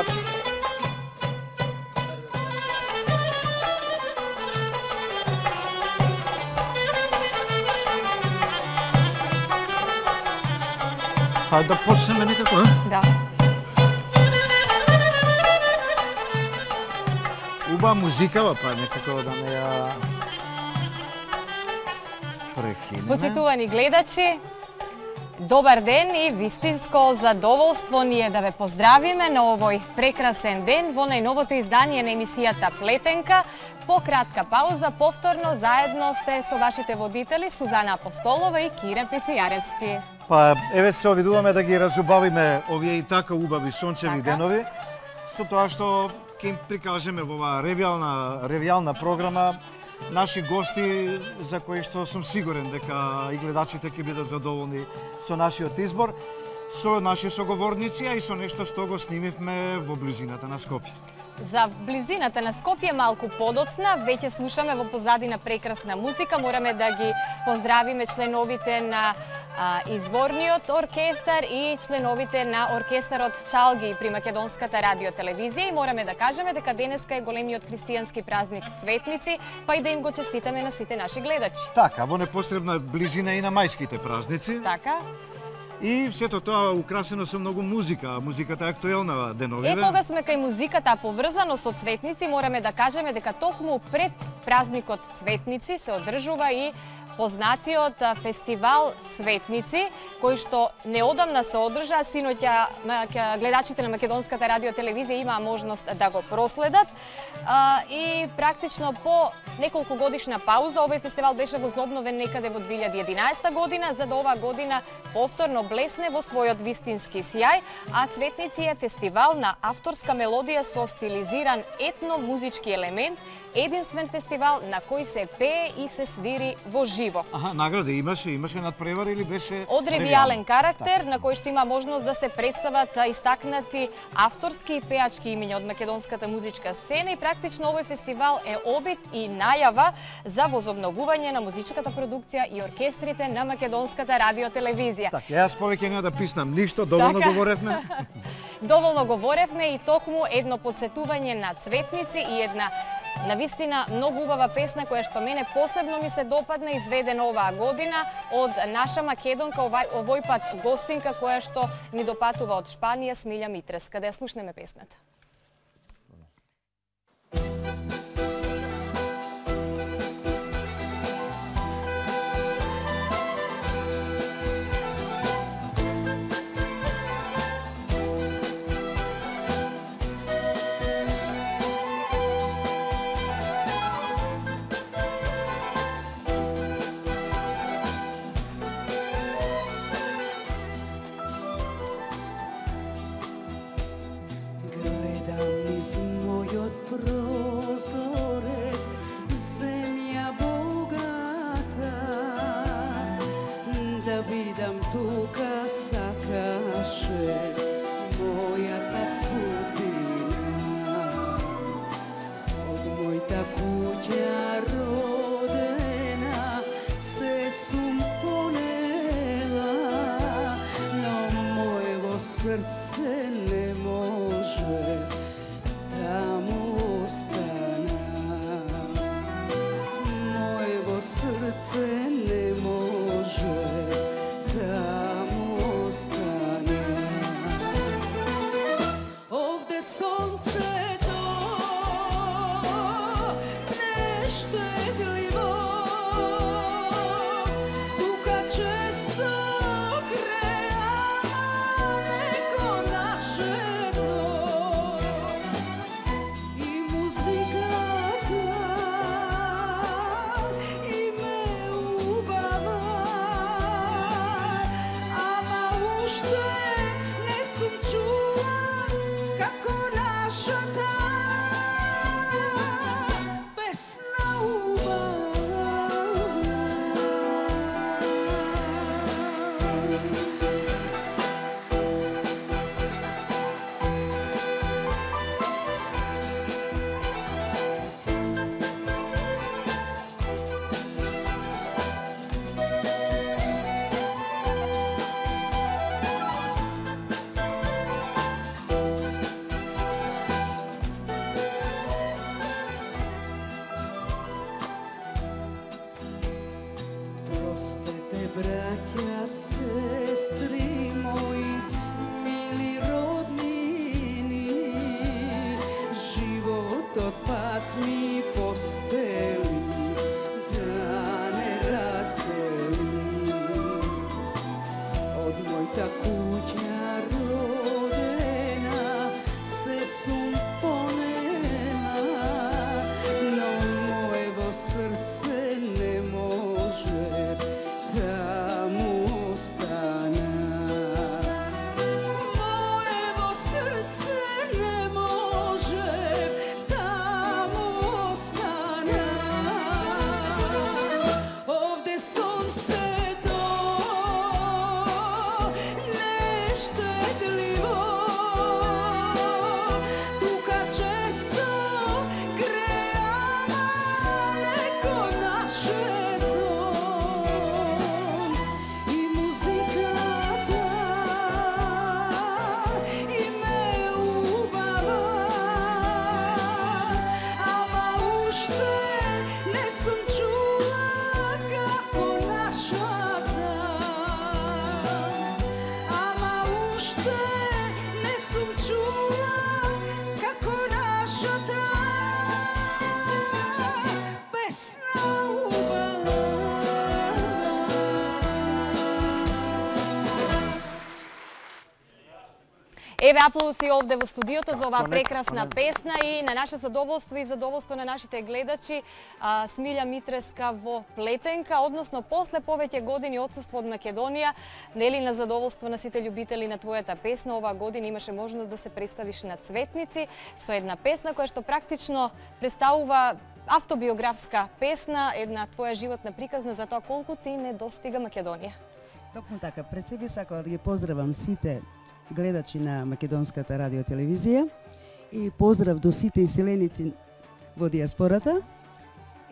пат. Хајде да почнеме некако, Да. Уба музикава, па некако да ме ја прекинеме. Почитувани гледачи, добар ден и вистинско задоволство ни е да ве поздравиме на овој прекрасен ден во најновото издание на емисијата Плетенка. По кратка пауза, повторно заедно сте со вашите водители Сузана Апостолова и Кира Печејаревски. Па еве се обидуваме да ги разубавиме овие и така убави сончеви денови, со тоа што ќе им прикажеме во оваа ревијална програма наши гости за кои што сум сигурен дека и гледачите ќе бидат задоволни со нашиот избор, со наши соговорници, а и со нешто што го снимивме во близината на Скопје. За близината на Скопје малку подоцна, веќе слушаме во позадина прекрасна музика. Мораме да ги поздравиме членовите на изворниот оркестар и членовите на оркестарот Чалги при Македонската радиотелевизија и мораме да кажеме дека денеска е големиот христијански празник Цветници, па и да им го честитаме на сите наши гледачи. Така, во непосредна близина и на мајските празници. Така. И сето тоа украсено со многу музика. Музиката е актуелна деновиве. Кога сме кај музиката, поврзано со Цветници, мораме да кажеме дека токму пред празникот Цветници се одржува и познатиот фестивал Цветници, кој што неодамна се одржа, синоќа гледачите на Македонската радиотелевизија имаа можност да го проследат. И практично по неколку годишна пауза овој фестивал беше возобновен некаде во 2011 година, за да оваа година повторно блесне во својот вистински сјај, а Цветници е фестивал на авторска мелодија со стилизиран етно-музички елемент, единствен фестивал на кој се пее и се свири во живо. Аха, награди имаше надпревар или беше од ревијален карактер, на кој што има можност да се представат истакнати авторски и пеачки имиња од македонската музичка сцена и практично овој фестивал е обид и најава за возобновување на музичката продукција и оркестрите на Македонската радиотелевизија. Така, јас повеќе нема да писнам ништо, доволно говоревме. Доволно говоревме и токму едно подсетување на Цветници и една навистина многу убава песна која што мене посебно ми се допадна, изведена оваа година од наша македонка, овој пат гостинка која што ни допатува од Шпанија, Смилја Митреска. Да ја слушнеме песната. Прозорец, земја богата, да бидам тука сакаше мојата судбина. Од мојта куќа родена се сум понела, но мојево срце не може таму срце не може таму остане. Овде сонцето нештедливо, тука често греа неко нашето и музиката и ме Еве аплауси овде во студиото за оваа прекрасна песна и на наше задоволство и задоволство на нашите гледачи, Смилја Митреска во Плетенка, односно после повеќе години отсуство од Македонија, нели на задоволство на сите љубители на твојата песна, оваа година имаше можност да се представиш на Цветници со една песна која што практично представува автобиографска песна, една твоја животна приказна за тоа колку ти не достига Македонија. Токму така, пред себе сакам да ги поздравам сите гледачи на Македонската радиотелевизија и поздрав до сите иселеници во диаспората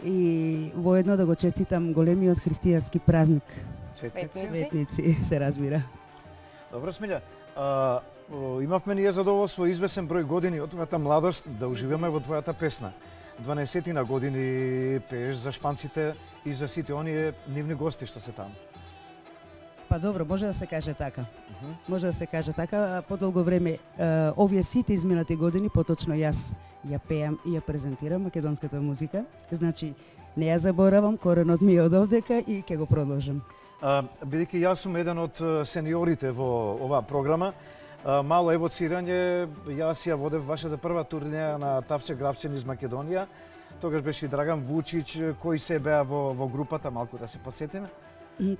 и воедно да го честитам големиот христијански празник. Цветници, се разбира. Добро, Смилја. Имавме ние задоволство извесен број години од твојата младост да уживаме во твојата песна. 12 години пееш за шпанците и за сите оние нивни гости што се таму. Па добро, може да се каже така. Може да се каже така. Подолго време, овие сите изминати години, поточно јас ја пеам и ја презентирам македонската музика. Значи, не ја заборавам, коренот ми е од овдека и ќе го продолжам. Бидејќи јас сум еден од сениорите во оваа програма, мало евоцирање, јас ја водев вашата прва турнеја на Тавче Гравчен из Македонија. Тогаш беше и Драган Вучич, кои се беа во групата, малку да се подсетиме.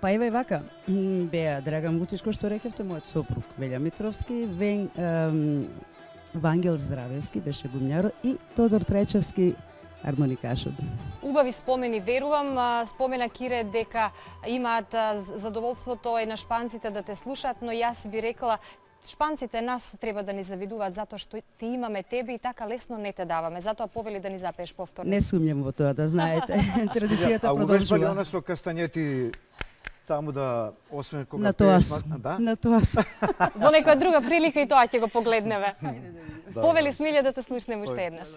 Па еве вака, беа Драган Вучич, кој што рекевте, мојот сопруг Велја Митровски, Вангел Здравевски беше бумњаро и Тодор Трајчевски армоникашот. Убави спомени, верувам. Спомена Кире дека имаат задоволството и на шпанците да те слушаат, но јас би рекла шпанците нас треба да ни завидуваат затоа што ти имаме тебе и така лесно не те даваме. Затоа повели да ни запееш повторно. Не сумњам во тоа, да знаете. Традицијата продолжува. А увежбали она со кастанјети таму да освен кога на тоа пееш, да? На тоа су. Во некоја друга прилика и тоа ќе го погледнеме. Повели, Смилја, да те слушнеме уште еднаш.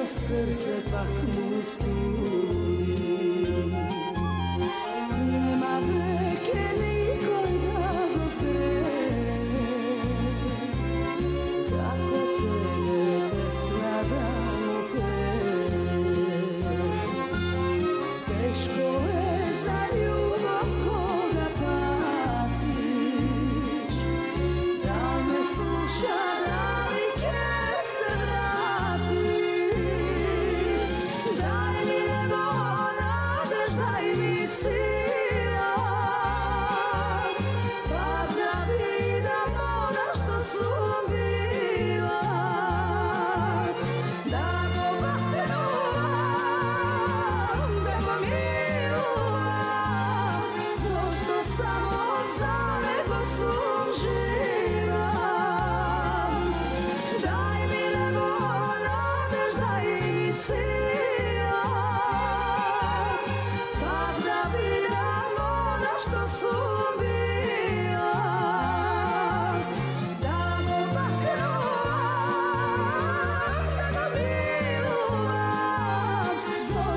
Srce pak mu studi. Nema veke nikoj da go zgre, kako tebe pesna da mu pe. Teško je za ljubav koga patiš,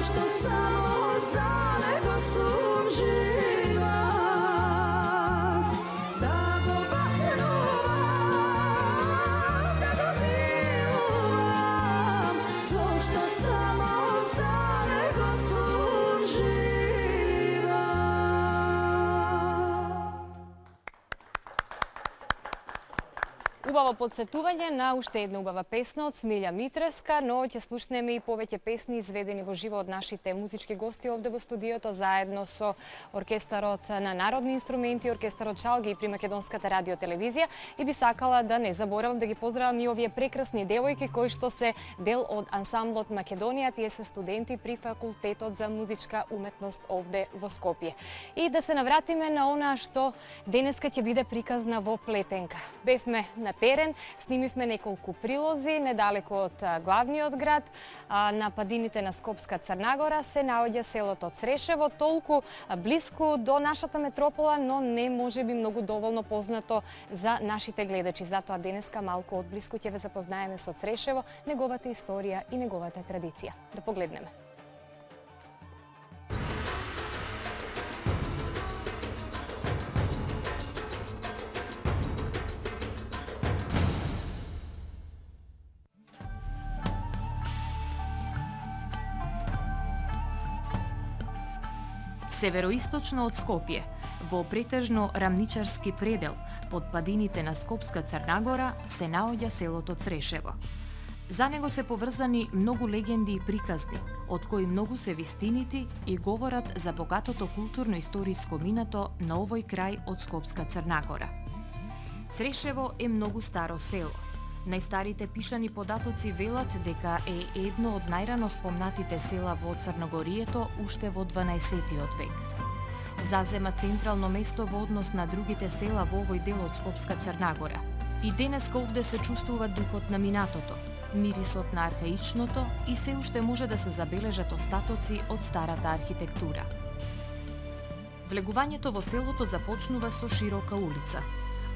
što samo za nego sum živa. Da go baknuvam, da go milujem, so što samo za nego sum živa. Убаво подсетување на уште една убава песна од Смилја Митреска, но ќе слушнеме и повеќе песни изведени во живо од нашите музички гости овде во студиото, заедно со оркестарот на народни инструменти, оркестарот Чалги при Македонската радио телевизија. И би сакала да не заборавам да ги поздравам и овие прекрасни девојки кои што се дел од ансамблот Македонија, тие се студенти при факултетот за музичка уметност овде во Скопје. И да се навратиме на она што денеска ќе биде приказна во Плетенка. Бевме на терен, снимивме неколку прилози недалеку од главниот град. На падините на Скопска Црнагора се наоѓа селото Црешево, толку блиску до нашата метропола, но не можеби многу доволно познато за нашите гледачи. Затоа денеска малку одблиску ќе ве запознаеме со Црешево, неговата историја и неговата традиција. Да погледнеме. Североисточно од Скопје, во претежно рамничарски предел, под падините на Скопска Црнагора, се наоѓа селото Црешево. За него се поврзани многу легенди и приказни, од кои многу се вистините и говорат за богатото културно-историско минато на овој крај од Скопска Црнагора. Црешево е многу старо село. Најстарите пишани податоци велат дека е едно од најрано спомнатите села во Црногорието уште во 12-тиот век. Зазема централно место во однос на другите села во овој дел од Скопска Црнагора. И денеска овде се чувствува духот на минатото, мирисот на архаичното и се уште може да се забележат остатоци од старата архитектура. Влегувањето во селото започнува со широка улица.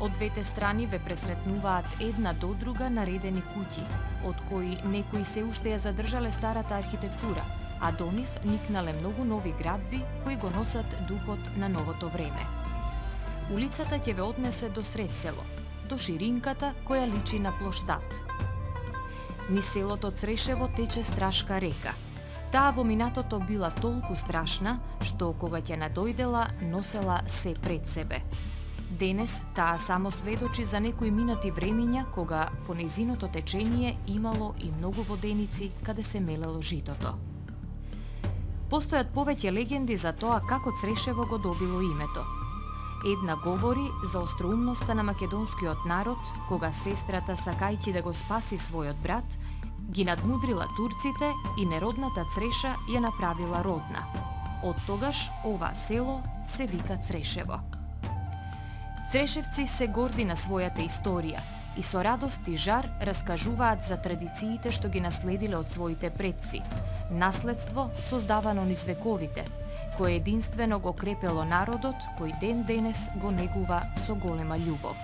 Од двете страни ве пресретнуваат една до друга наредени куќи, од кои некои се уште ја задржале старата архитектура, а до нив никнале многу нови градби кои го носат духот на новото време. Улицата ќе ве однесе до сред село, до ширинката која личи на плоштад. Низ селото Црешево тече страшка река. Таа во минатото била толку страшна, што кога ќе надојдела, носела се пред себе. Денес таа само сведочи за некои минати времиња кога по нејзиното течение имало и многу воденици каде се мелело житото. Постојат повеќе легенди за тоа како Црешево го добило името. Една говори за остроумноста на македонскиот народ кога сестрата сакајќи да го спаси својот брат, ги надмудрила турците и неродната Цреша ја направила родна. Од тогаш ова село се вика Црешево. Црешевци се горди на својата историја и со радост и жар раскажуваат за традициите што ги наследиле од своите предци. Наследство создавано низ вековите, кое единствено го крепело народот кој ден денес го негува со голема љубов.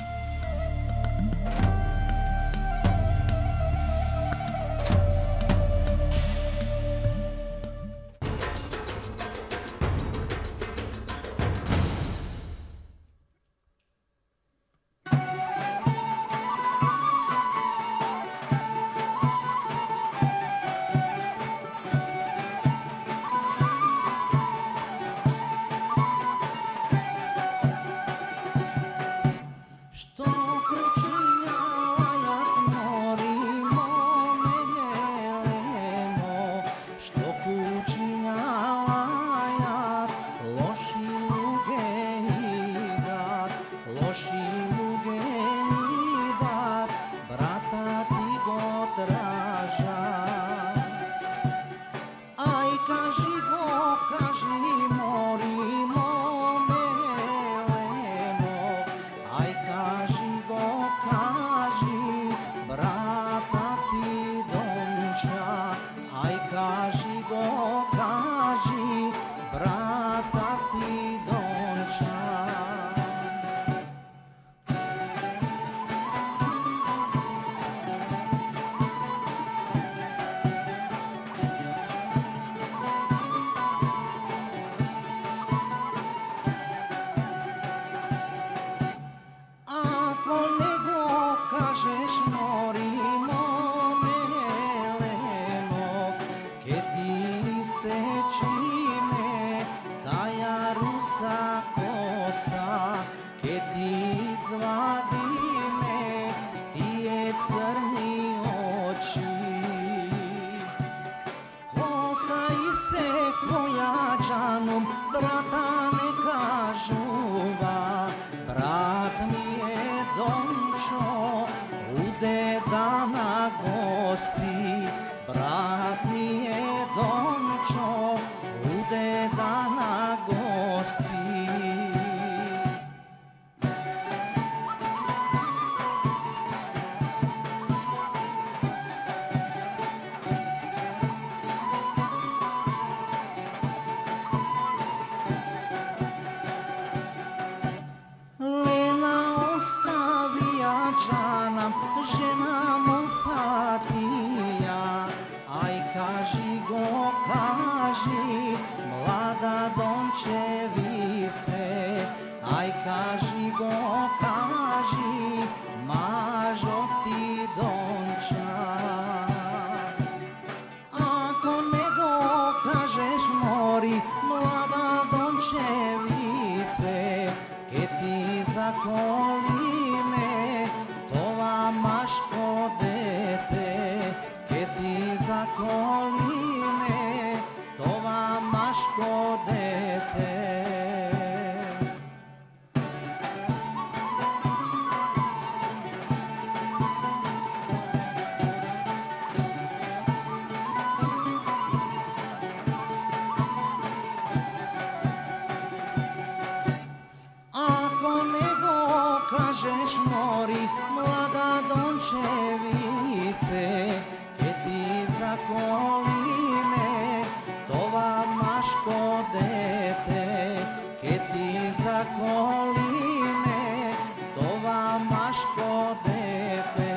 Što јаджаном, брата не кажува. Брат ми е Дончо, уде да на гости. Брат ми е Дончо, уде да на гости. Жена му Фатија, ај кажи го, кажи, млада Дончевице, ај кажи го, кажи, мажот ти Донча. Ако не го кажеш мори, млада Дончевице, ке ти заколиме машко дете, ке ти заколиме това машко дете. Ако не го кажеш мори, млада Дончевице, ке ти заколиме това машко дете, ке ти заколиме това машко дете.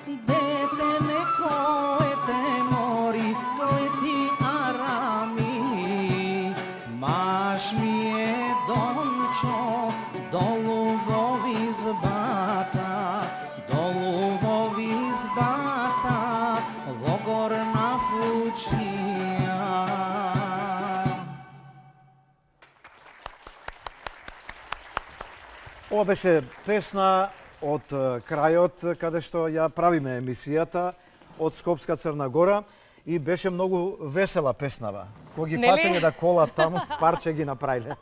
Дете не поете мори, поети арами, маш ми е Дончо, долу во избата, долу во избата, во горна Фучија. Ова беше песна од крајот каде што ја правиме емисијата од Скопска Црна Гора и беше многу весела песнава. Кога ги фателе да колат таму, парче ги направиле.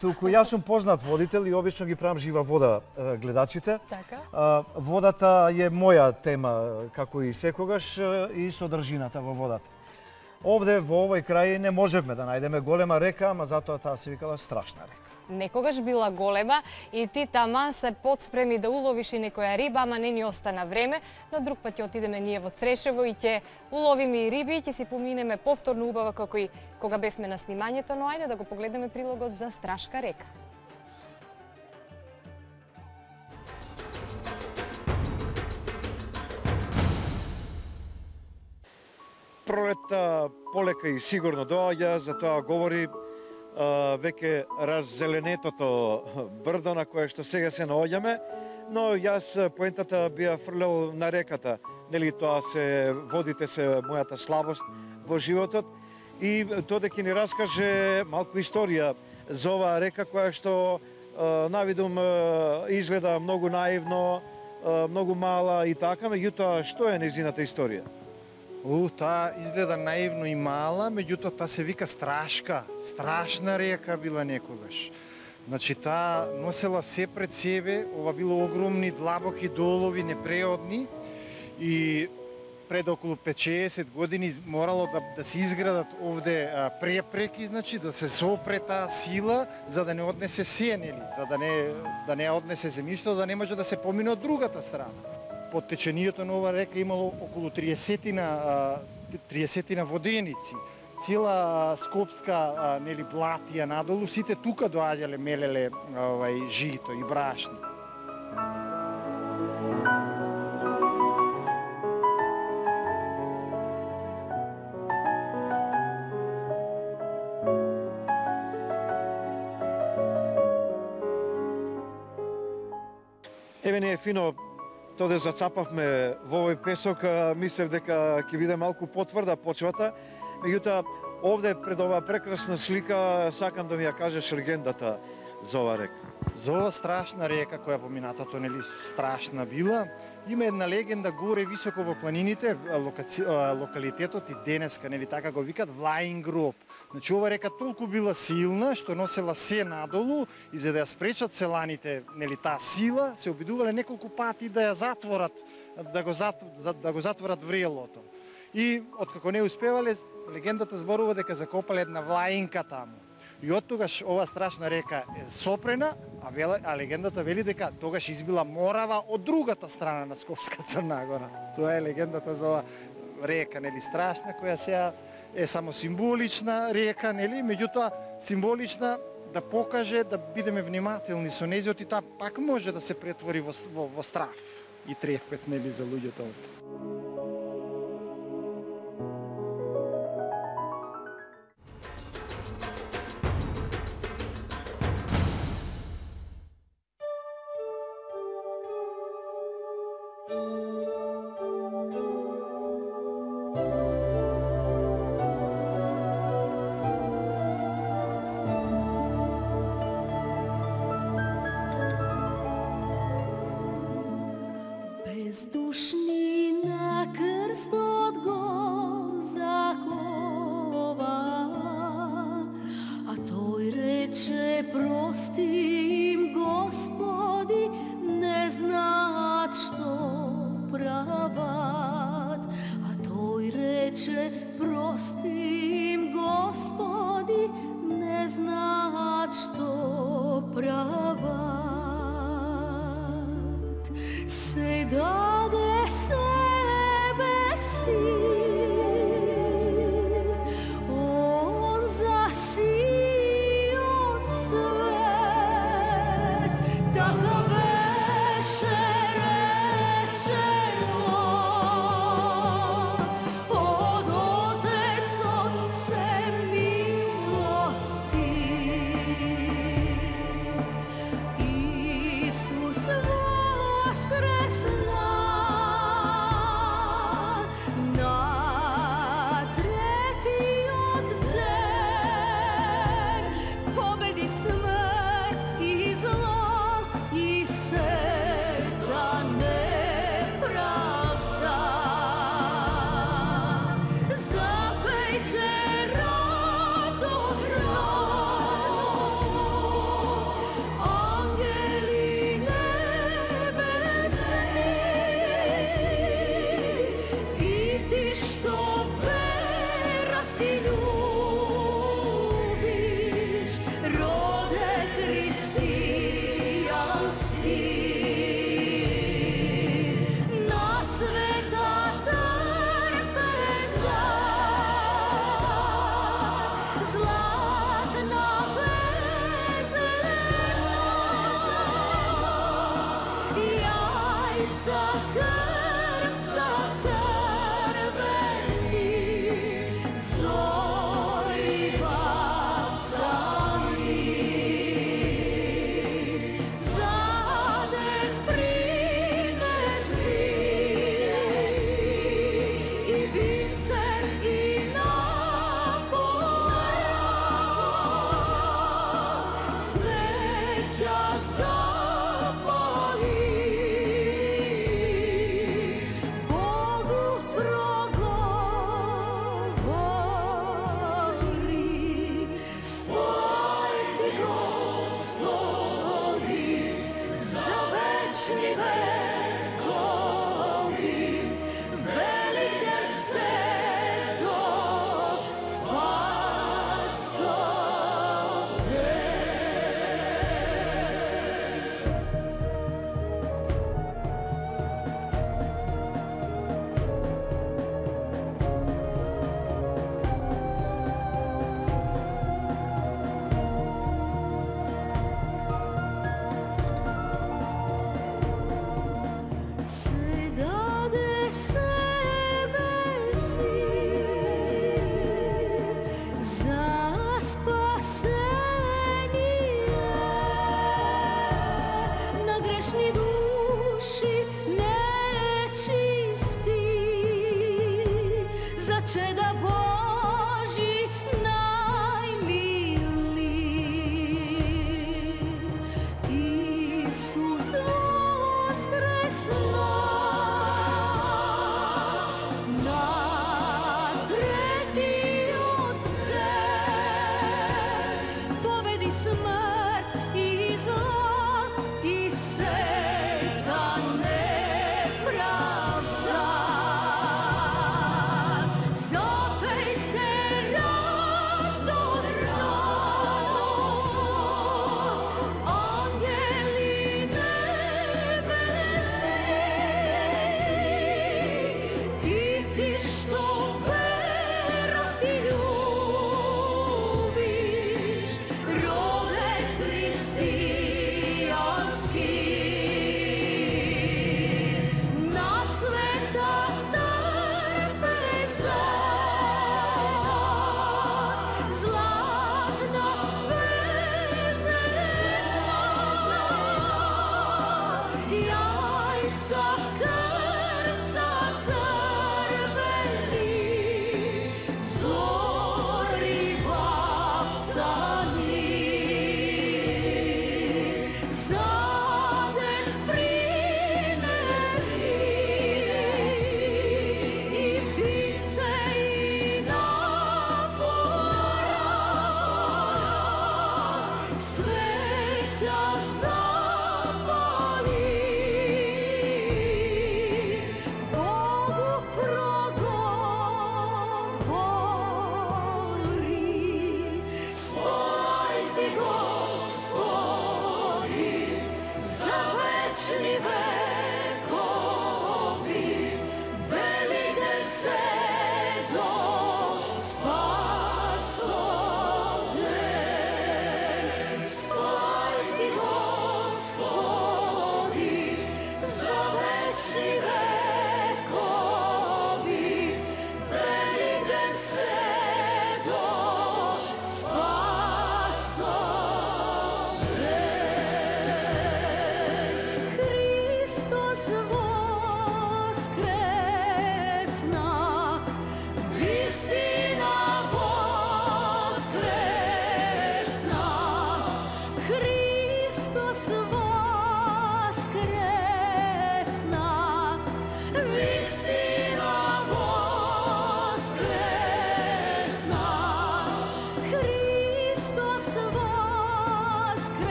Туку јас сум познат водител и обично ги правам жива вода гледачите. Така. Водата е моја тема, како и секогаш, и содржината во водата. Овде во овој крај не можевме да најдеме голема река, ама затоа таа се викала страшна река. Некогаш била голема и ти таман се подспреми да уловиш и некоја риба, ама не ни остана време, но друг пат ќе отидеме ние во Црешево и ќе уловиме и риби и ќе си поминеме повторно убава како и кога бевме на снимањето, но ајде да го погледнеме прилогот за Страшка река. Пролетта полека и сигурно доаѓа, за тоа говори веќе раззеленетото брдо на кое што сега се наоѓаме, но јас поентата би ја фрлел на реката. Нели тоа се водите се мојата слабост во животот и Тоде ќе ни раскаже малку историја за оваа река која што навидум изгледа многу наивно, многу мала и така, меѓутоа што е нејзината историја? Таа изгледа наивно и мала, меѓутоа таа се вика Страшка. Страшна река била некогаш. Значи таа носела се пред себе, ова било огромни длабоки долови, непреодни и пред околу 5-60 години морало да се изградат овде препреки, значи да се сопре таа сила за да не однесе се, нели, за да не однесе земјишто, да не може да се помине од другата страна. Под течението на ова река имало околу 30 воденици. Цела Скопска нели блатија надолу, сите тука доаѓале, мелеле жито и брашно. Еве не е фино, Тоде зацапавме во овој песок, мислев дека ќе биде малку потврда почвата, меѓутоа овде пред оваа прекрасна слика сакам да ми ја кажеш легендата. за оваа река? За ова страшна река која во минатото нели страшна била, има една легенда горе високо во планините, локалитетот и денеска нели така го викат Влаин гроб. Значи ова река толку била силна што носела се надолу и за да ја спречат селаните нели таа сила, се обидувале неколку пати да ја затворат, да го затворат врелото. И откако не успевале, легендата зборува дека закопале една влаинка таму. И од тогаш ова страшна река е сопрена, а легендата вели дека тогаш избила морава од другата страна на Скопска Црна Гора. Тоа е легендата за ова река, нели страшна, која сега е само символична река, нели, меѓутоа символична да покаже да бидеме внимателни со незиот и таа пак може да се претвори во страв и трепет, нели, за луѓето. Бездушни на крстот го закова, а тој рече прости им Господи, не знаат што прават. А тој рече прости им Господи, не знаат што прават. Се даде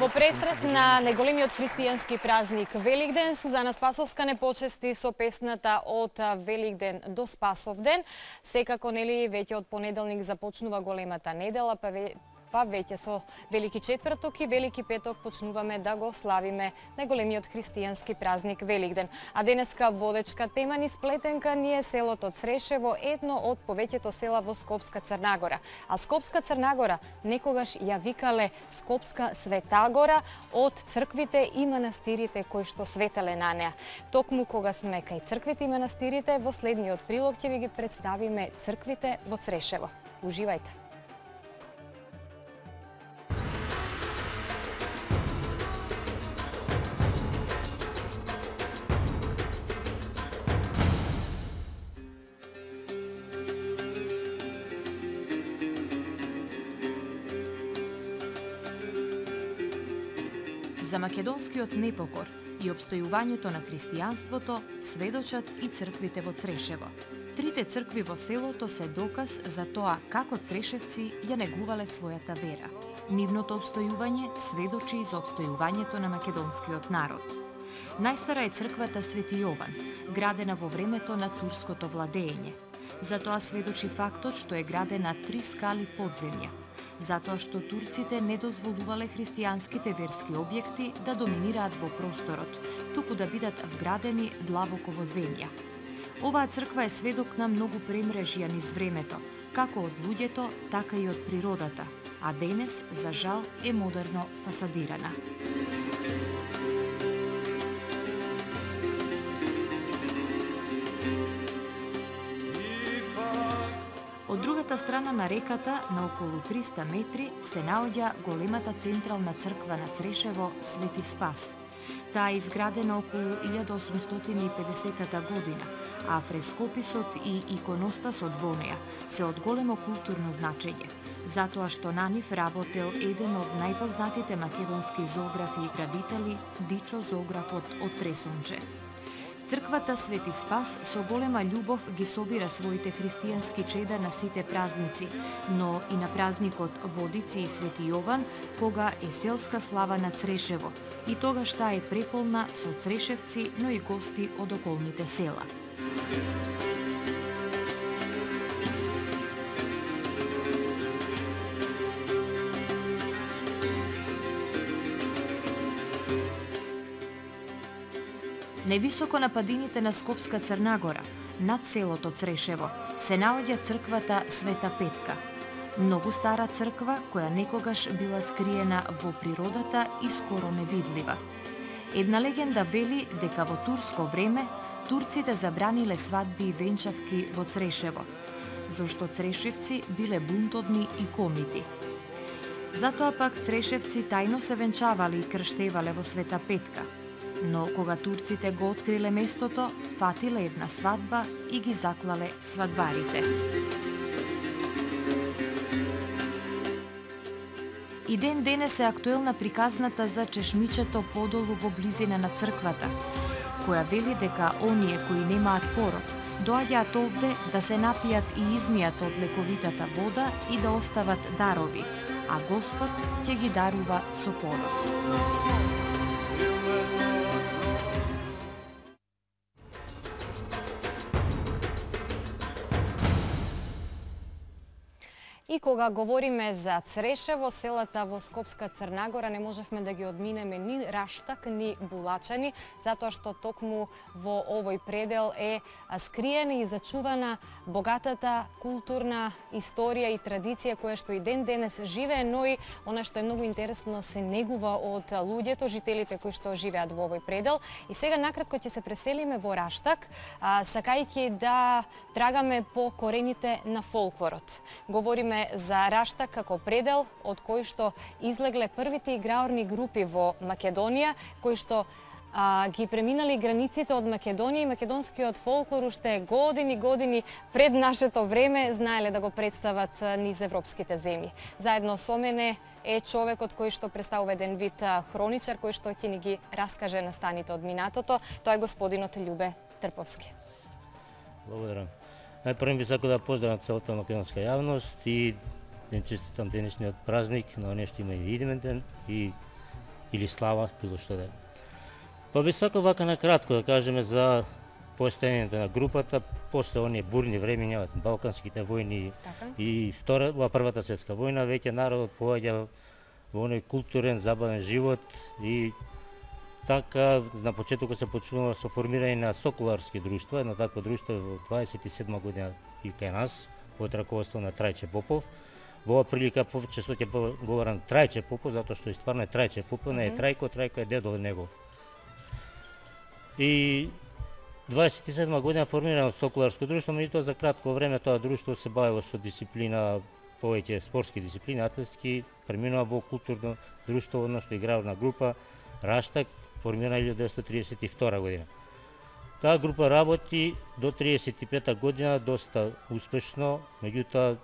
Во пресрет на најголемиот христијански празник Великден, Сузана Спасовска не почести со песната од Великден до Спасовден. Секако, нели, веќе од понеделник започнува големата недела, па веќе со Велики четврток и Велики петок почнуваме да го славиме најголемиот христијански празник Великден. А денеска водечка тема ни сплетенка ни е селото Црешево, едно од повеќето села во Скопска Црнагора. А Скопска Црнагора некогаш ја викале Скопска Светагора од црквите и манастирите кои што светеле на неа. Токму кога сме кај црквите и манастирите, во следниот прилог ќе ви ги представиме црквите во Црешево. Уживајте! За македонскиот непокор и обстојувањето на христијанството сведочат и црквите во Црешево. Трите цркви во селото се доказ за тоа како црешевци ја негувале својата вера. Нивното обстојување сведочи и за обстојувањето на македонскиот народ. Најстара е црквата Свети Јован, градена во времето на турското владење. За тоа сведочи фактот што е градена 3 скали подземја, затоа што турците не дозволувале христијанските верски објекти да доминираат во просторот, туку да бидат вградени длабоко во земја. Оваа црква е сведок на многу премрежија низ времето, како од луѓето, така и од природата, а денес, за жал, е модерно фасадирана. Од другата страна на реката, на околу 300 метри, се наоѓа големата централна црква на Црешево Свети Спас. Таа е изградена околу 1850 година, а фрескописот и иконостасот во неа се од големо културно значење, затоа што на нив работел еден од најпознатите македонски зоографи и градители, Дичо зоографот од Тресонче. Црквата Свети Спас со голема љубов ги собира своите христијански чеда на сите празници, но и на празникот Водици и Свети Јован, кога е селска слава на Црешево, и тогаш таа е преполна со црешевци, но и гости од околните села. Невисоко на падините на Скопска Црнагора, над селото Црешево, се наоѓа црквата Света Петка. Многу стара црква која некогаш била скриена во природата и скоро невидлива. Една легенда вели дека во турско време турците забраниле свадби и венчавки во Црешево, зашто црешевци биле бунтовни и комити. Затоа пак црешевци тајно се венчавале и крштевале во Света Петка. Но кога турците го откриле местото, фатиле една свадба и ги заклале свадбарите. И ден денес е актуелна приказната за чешмичето подолу во близина на црквата, која вели дека оние кои немаат пород доаѓаат овде да се напијат и измијат од лековитата вода и да остават дарови, а Господ ќе ги дарува со пород. И кога говориме за Црешево, селата во Скопска Црнагора, не можевме да ги одминеме ни Раштак, ни Булачани, затоа што токму во овој предел е скриена и зачувана богатата културна историја и традиција која што и ден денес живее, но и она што е многу интересно се негува од луѓето, жителите кои што живеат во овој предел. И сега накратко ќе се преселиме во Раштак, сакајќи да трагаме по корените на фолклорот. Говориме за Раштак како предел од кој што излегле првите играорни групи во Македонија, кои што ги преминали границите од Македонија и македонскиот фолклор уште години пред нашето време знаеле да го представат низ европските земји. Заедно со мене е човекот кој што представува еден вид хроничар кој што ќе ни ги раскаже настаните од минатото. Тоа е господинот Љубе Трповски. Благодарам. Најпрво би сакал да поздравам целата македонска јавност и да им честитам денешниот празник на оние што има и идемен ден и или слава, било што да е. Па би сакал вака на кратко да кажеме за постојањето на групата после оние бурни времиња, балканските војни и Првата светска војна, веќе народот поаѓа во оној културен, забавен живот и така на почетокот се почнува со формирање на соколарски друштва, едно такво друштво во 27 година и кај нас, под раководство на Трајче Попов. Во оваа прилика почесто ќе говорам Трајче Попов, затоа што и стварно е Трајче Попов, не е Трајко, Трајко е дедо негов. И 27 година формирано соколарско друштво, меѓутоа за кратко време тоа друштво се бавило со дисциплина, повеќе спортски дисциплини, атлетски, преминува во културно друштво, односно игрална група Раштак, формирана 1932 година. Таа група работи до 35 година доста успешно, меѓутоа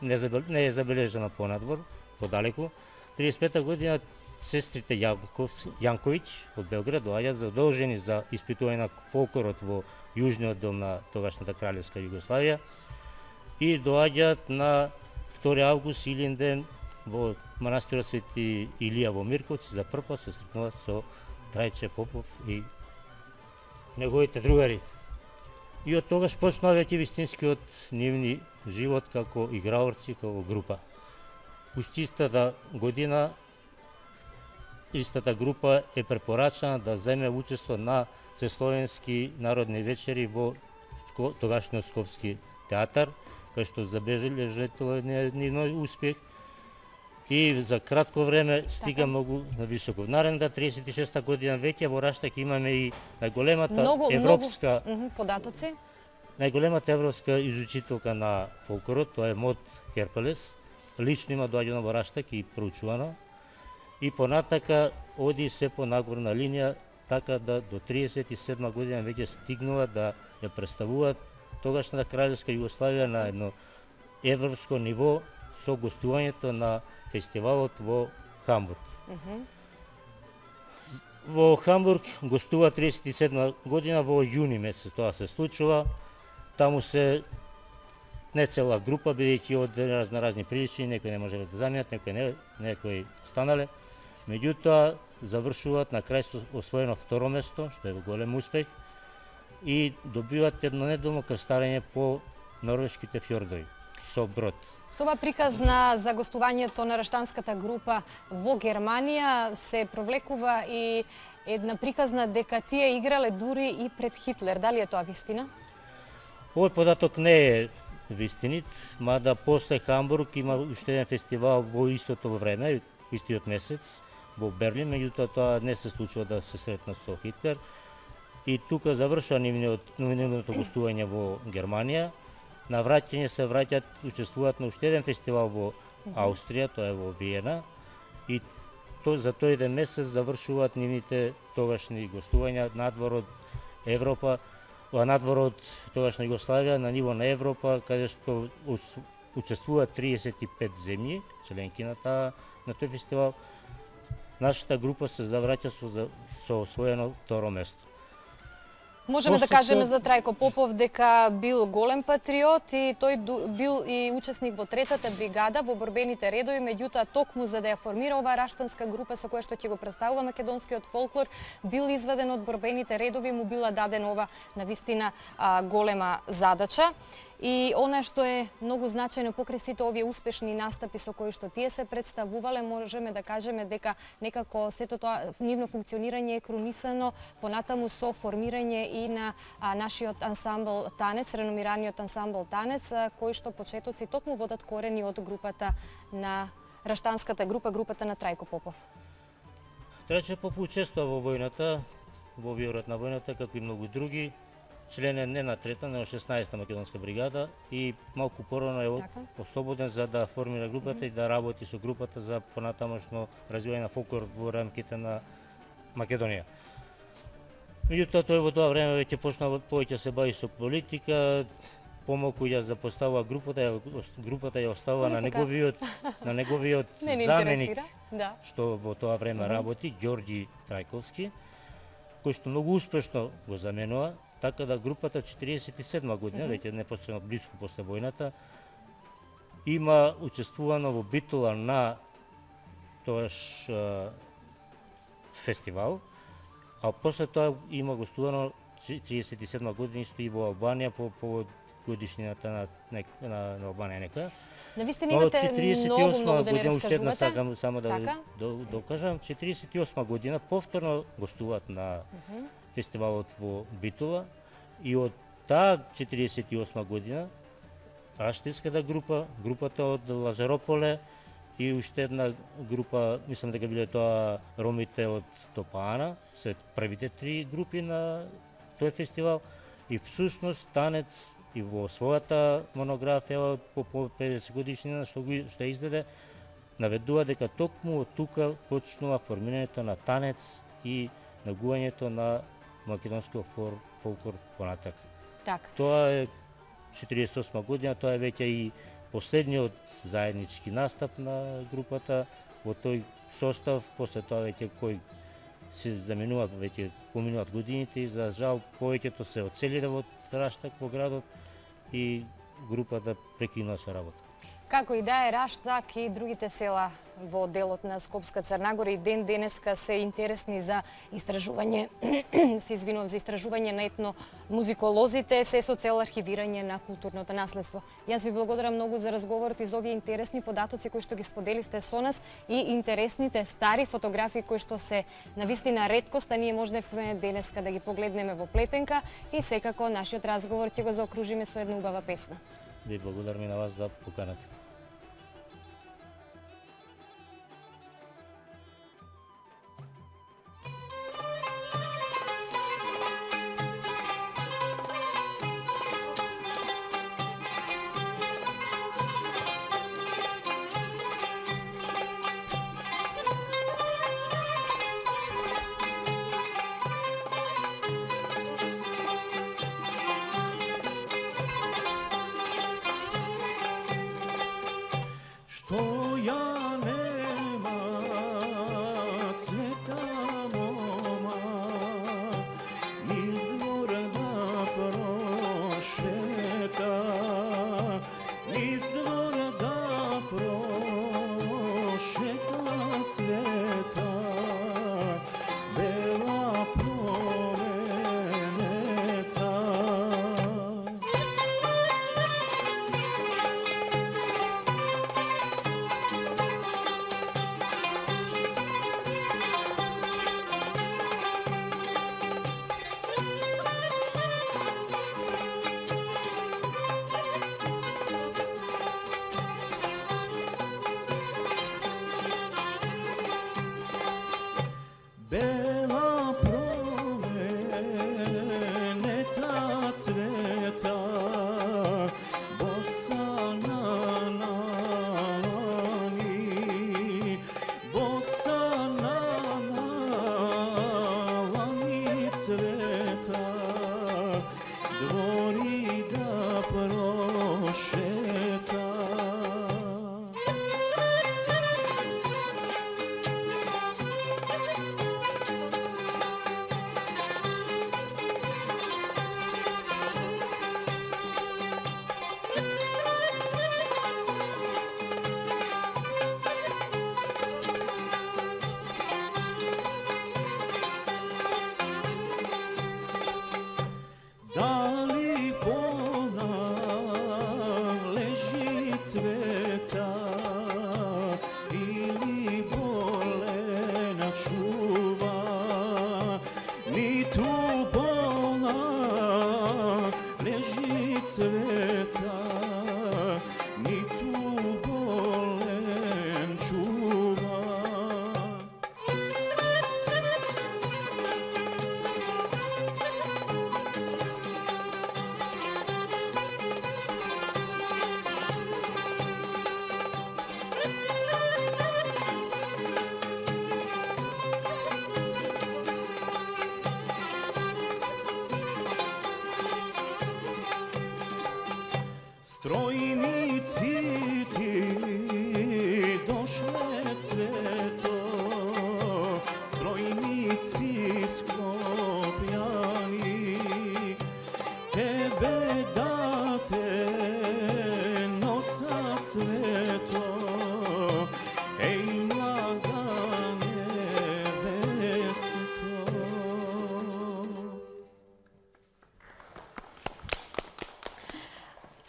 не е забележана понадвор, подалеку. 35 година сестрите Јанковиќ од Белград доаѓаат задолжени за испитување на фолклорот во јужниот дел на тогашната Краљевска Југославија и доаѓаат на 2 август Илинден во манастирот Свети Илија во Мирковци, за прв пат се сретнуваат со Трајче Попов и неговите другари. И од тогаш почнува веќе вистинскиот нивни живот како играорци, како група. Уште истата година истата група е препорачана да земе учество на Сесловенски народни вечери во тогашниот Скопски театар, кај што забележи тоа нивен успех. И за кратко време стига многу на високо. Наредната 36-та година веќе во Раштак имаме и најголемата европска податоци. Најголемата европска изучителка на фолклорот, тоа е Мод Херпелес. Лично има доаѓано во Раштак и проучувано. И понатака оди се по нагорна линија, така да до 37 година веќе стигнува да ја представуваат тогашната Краљевска Југославија на едно европско ниво со гостувањето на фестивалот во Хамбург. Во Хамбург гостува 37 година во јуни месец, тоа се случува. Таму се не цела група, бидејќи од разни причини, некои не можеле да заминат, некои останале. Меѓутоа, завршуваат на крај со освоено второ место, што е голем успех, и добиваат еднонеделно крстарење по норвешките фјордови со брод. Со ова приказ за гостувањето на раштанската група во Германија се провлекува и една приказна дека тие играле дури и пред Хитлер. Дали е тоа вистина? Овој податок не е вистинит, мада после Хамбург има уште еден фестивал во истото време, истиот месец, во Берлин, меѓутоа тоа не се случува да се сретна со Хитлер. И тука завршува нивното гостување во Германија. На враќање се враќаат, учествуваат на уште еден фестивал во Аустрија, тоа е во Виена. И за тој еден месец завршуваат нивните тогашни гостувања надвор од Европа, надвор од тогашна Југославија, на ниво на Европа, каде што учествуваат 35 земји, членки на тој фестивал. Нашата група се завраќа со освоено второ место. Можеме да кажеме за Трајко Попов дека бил голем патриот и тој бил и учесник во 3-та бригада во борбените редови, меѓутоа токму за да ја формира оваа раштанска група со која што ќе го представува македонскиот фолклор, бил изведен од борбените редови, му била дадена ова навистина голема задача. И она што е многу значајно покрај сите овие успешни настапи со кои што тие се представувале, можеме да кажеме дека некако сето тоа нивно функционирање е крунисано понатаму со формирање и на нашиот ансамбл Танец, реномираниот ансамбл Танец, кој што почетоци токму водат корени од групата на раштанската група, групата на Трајко Попов. Трајче Попов учествува во војната, во виорот на војната, како и многу други. Член е не на 3-та, но 16-та македонска бригада и малку порано е ослободен за да формира групата и да работи со групата за понатамошно развивање на фолклор во рамките на Македонија. Меѓутоа тој во тоа време веќе почнува повеќе се бави со политика, помалку ја запоставува групата ја оставува на неговиот заменик, што во тоа време работи, Ѓорѓи Трајковски, кој што многу успешно го заменува. Така да групата 47 година, веќе непосредно близко после војната, има учествувано во битола на тоаш фестивал, а после тоа има гостувано 37 година исто и во Албанија по годишнината на Албанија нека. Навистина имате многу да не уште една раскажувате. сакам само да Така? докажам, 48 година повторно гостуваат на фестивалот во Битола и од таа 48 година Аштинската групата од Лазарополе и уште една група, мислам дека биле тоа ромите од Топаана, се првите 3 групи на тој фестивал и всушност танец и во својата монографија по 50 годишнина што издаде наведува дека токму од тука почнува формирањето на танец и нагувањето на македонскиот фолклор понатак. Така. Тоа е 48 година, тоа е веќе и последниот заеднички настап на групата во тој состав, после тоа веќе кој се заменуваат, веќе поминуваат годините и за жал повеќето се одселиле во Раштак, во градот и групата прекинува со работа. Како и да е Раштак и другите села во делот на Скопска Црнагора и ден денеска се интересни за истражување, се извинувам, за истражување на етномузиколозите, се со цел архивирање на културното наследство. Јас ви благодарам многу за разговорот и за овие интересни податоци кои што ги споделивте со нас и интересните стари фотографии кои што се навистина реткост, а ние можевме денеска да ги погледнеме во плетенка и секако нашиот разговор ќе го заокружиме со една убава песна. Ви благодарам и на вас за поканата.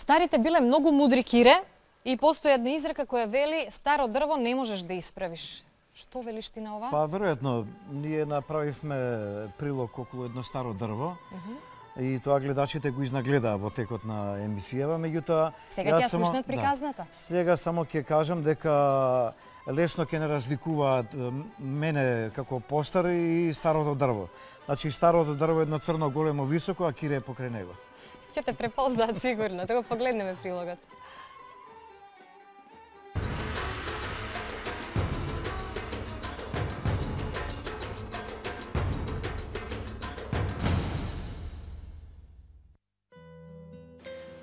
Старите биле многу мудри, Кире, и постои една изрека која вели старо дрво не можеш да исправиш. Што велиш ти на ова? Па веројатно ние направивме прилог околу едно старо дрво. И тоа гледачите го изнагледаа во текот на емисијава, меѓутоа Сега ќе ја слушнат приказната. Сега само ќе кажам дека лесно ќе не разликуваат мене како постар и старото дрво. Значи старото дрво е едно црно големо високо, а Кире е покрај него. Ќе те препознаат сигурно, да го погледнеме прилогот.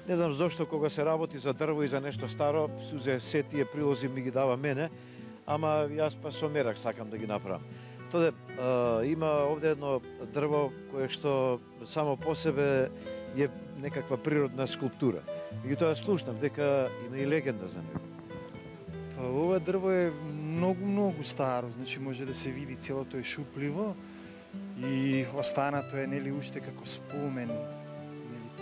Не знам зошто кога се работи за дрво и за нешто старо, Сузе се тие прилози ми ги дава мене, ама јас па со мерак сакам да ги направам. Тоде, има овде едно дрво кое што само по себе е некаква природна скулптура. Меѓутоа слушнав дека има и легенда за него. Па ова дрво е многу старо, значи може да се види целото е шупливо и останато е нели уште како спомен,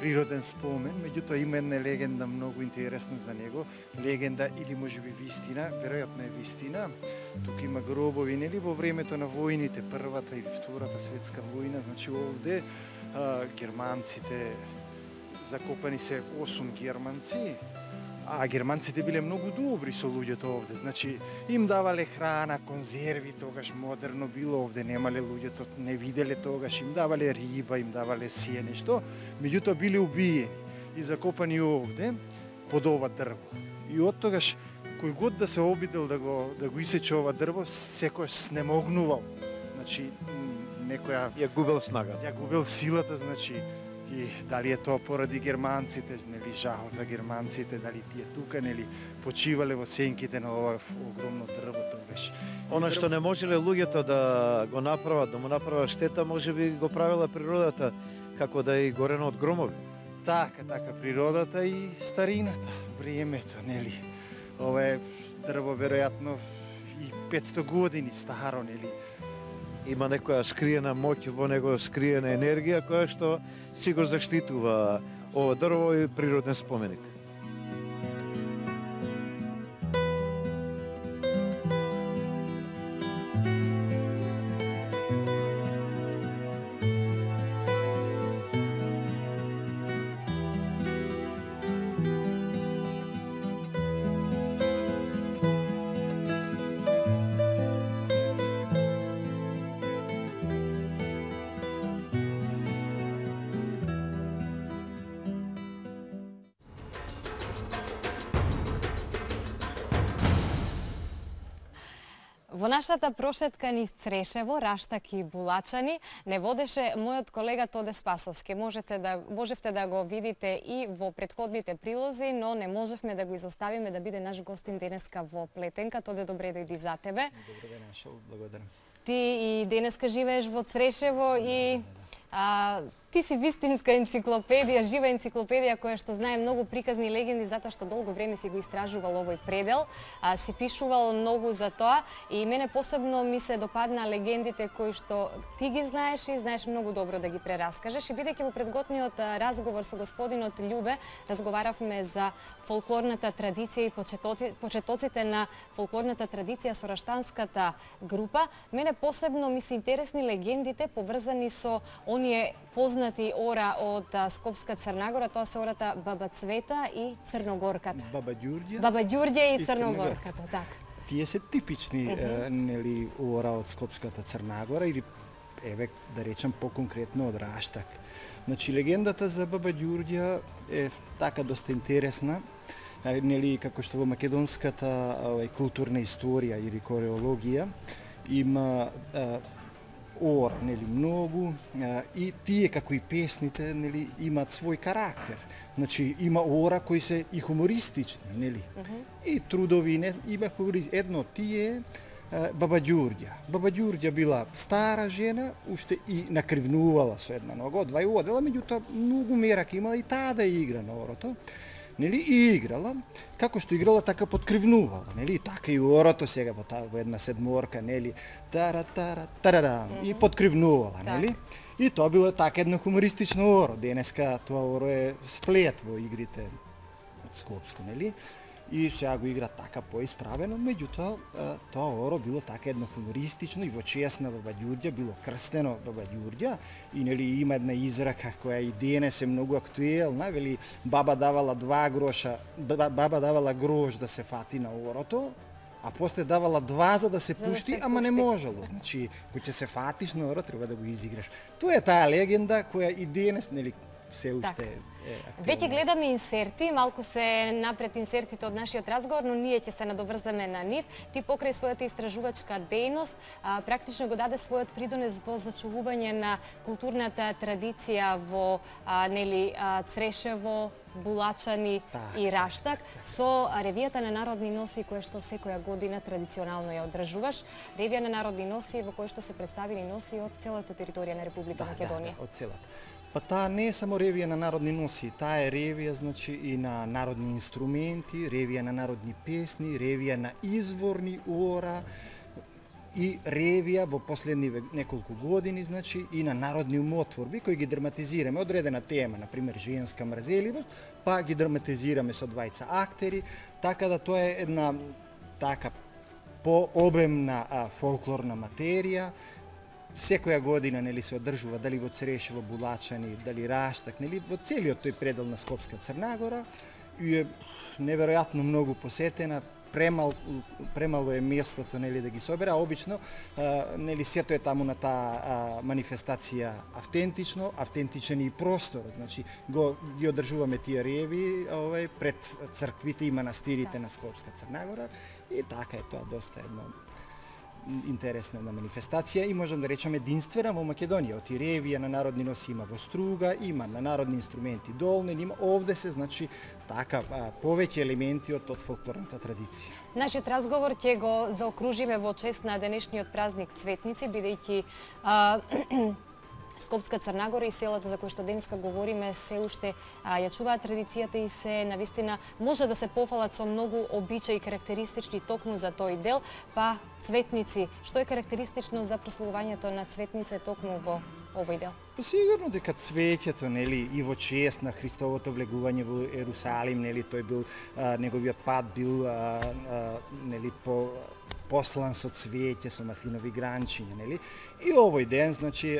природен спомен, меѓутоа има една легенда многу интересна за него. Легенда или можеби вистина, веројатно е вистина. Тука има гробови, нели, во времето на војните, првата или втората светска војна, значи овде германците, закопани се 8 германци, а германците биле многу добри со луѓето овде, значи им давале храна, конзерви, тогаш модерно било, овде немале луѓето, не виделе тогаш, им давале риба, им давале сие нешто, меѓутоа биле убиени и закопани овде под ова дрво. И од тогаш кој год да се обидел да го исече ова дрво, секојаш снемогнувал. Значи некоја Ја губел снагата. Ја губел силата, значи и дали е тоа поради германците, нели жал за германците, дали тие тука нели почивале во сенките на ова огромно дрво тогаш. Она што не можеле луѓето да го направат, да му направат штета, можеби го правила природата, како да е горено од громови. Така, природата и старината, времето, нели. Ова е дрво веројатно и 500 години старо, нели. Има некоја скриена моќ во него, скриена енергија која што си го заштитува ова дрво и природен споменик. Во нашата прошетка низ Црешево, Раштак и Булачани не водеше мојот колега Тоде Спасовски. Можевте да го видите и во претходните прилози, но не можевме да го изоставиме да биде наш гостин денеска во Плетенка. Тоде, добре дојди за тебе. Добре ве нашол, благодарам. Ти и денеска живееш во Црешево и ти си вистинска енциклопедија, жива енциклопедија која што знае многу приказни легенди затоа што долго време си го истражувал овој предел, си пишувал многу за тоа и мене посебно ми се допадна легендите кои што ти ги знаеш и знаеш многу добро да ги прераскажеш. И бидејќи во предготниот разговор со господинот Љубе разговаравме за фолклорната традиција и почетоците на фолклорната традиција со раштанската група, мене посебно ми се интересни легендите поврзани со оние познати ора од Скопска Црнагора, тоа се ората Баба Цвета и Црногорката. Баба Ѓурѓа. Баба Ѓурѓа и Црногорката, така. Тие се типични нели ора од Скопската Црнагора или еве да речам поконкретно од Раштак. Значи легендата за Баба Ѓурѓа е така доста интересна. Нели како што во македонската културна историја или кореологија има ора, нели, многу, и тие како и песните, нели, имаат свој карактер. Значи, има ора кои се и хумористични, нели? И трудови, има хумористични. Едно тие Баба Ѓурѓа. Баба Ѓурѓа била стара жена, уште и накривнувала со една нога, одва и одела, меѓутоа многу мерак имала и таа да игра на орото. Нели, и играла, како што играла, така подкривнувала, нели, така и орото сега во една седморка, нели, тара, и подкривнувала, нели, и тоа било така едно хумористично оро. Денеска тоа оро е сплет во игрите од Скопско, нели? И сега го игра така поисправено, меѓутоа тоа оро било така едно хумористично и во чест на баба Ѓурѓа, било крстено баба Ѓурѓа и нели има една израка која и денес е многу актуелна, вели баба давала 2 гроша, баба давала грош да се фати на орото, а после давала 2 за да се пушти, ама не можело. Значи, кога ќе се фатиш на оро, треба да го изиграш. Тоа е таа легенда која и денес, нели, се уште е актуелна. Веќе гледаме инсерти, малку се напред инсертите од нашиот разговор, но ние ќе се надоврзаме на нив. Ти покрај својата истражувачка дејност, практично го даде својот придонес во зачувување на културната традиција во Црешево, Булачани и Раштак со ревијата на народни носи која што секоја година традиционално ја одржуваш. Ревија на народни носи во која што се представени носи од целата територија на Република Македонија. Да, од целата. Па таа не е само ревија на народни носи, таа е ревија значи и на народни инструменти, ревија на народни песни, ревија на изворни ора и ревија во последни неколку години значи и на народни умотворби кои ги драматизираме одредена тема, на пример женска мрзеливост, па ги драматизираме со двајца актери, така да тоа е една така пообемна фолклорна материја. Секоја година нели се одржува дали во Црешево, Булачани, дали Раштак, нели во целиот тој предел на Скопска Црнагора и е неверојатно многу посетена. Премало е местото нели да ги собере, а обично нели сето е таму на таа манифестација автентичен и простор, значи ги одржуваме тие реви пред црквите и манастирите на Скопска Црнагора и така е тоа доста едно интересна една манифестација и можам да речам единствена во Македонија. Оти ревија на народни носи има во Струга, има на народни инструменти Долнин, има овде се значи така повеќе елементи од фолклорната традиција. Нашиот разговор ќе го заокружиме во чест на денешниот празник Цветници, бидејќи Скопска Црнагора и селата за кои што денеска говориме се уште ја чуваат традицијата и се навистина може да се пофалат со многу обичаи карактеристични токму за тој дел, па Цветници. Што е карактеристично за прославувањето на Цветница токму во овој дел? Сигурно дека цвеќето нели и во чест на Христовото влегување во Ерусалим, нели тој бил неговиот пат бил нели послан со цвеќе, со маслинови гранчиња, нели? И овој ден, значи,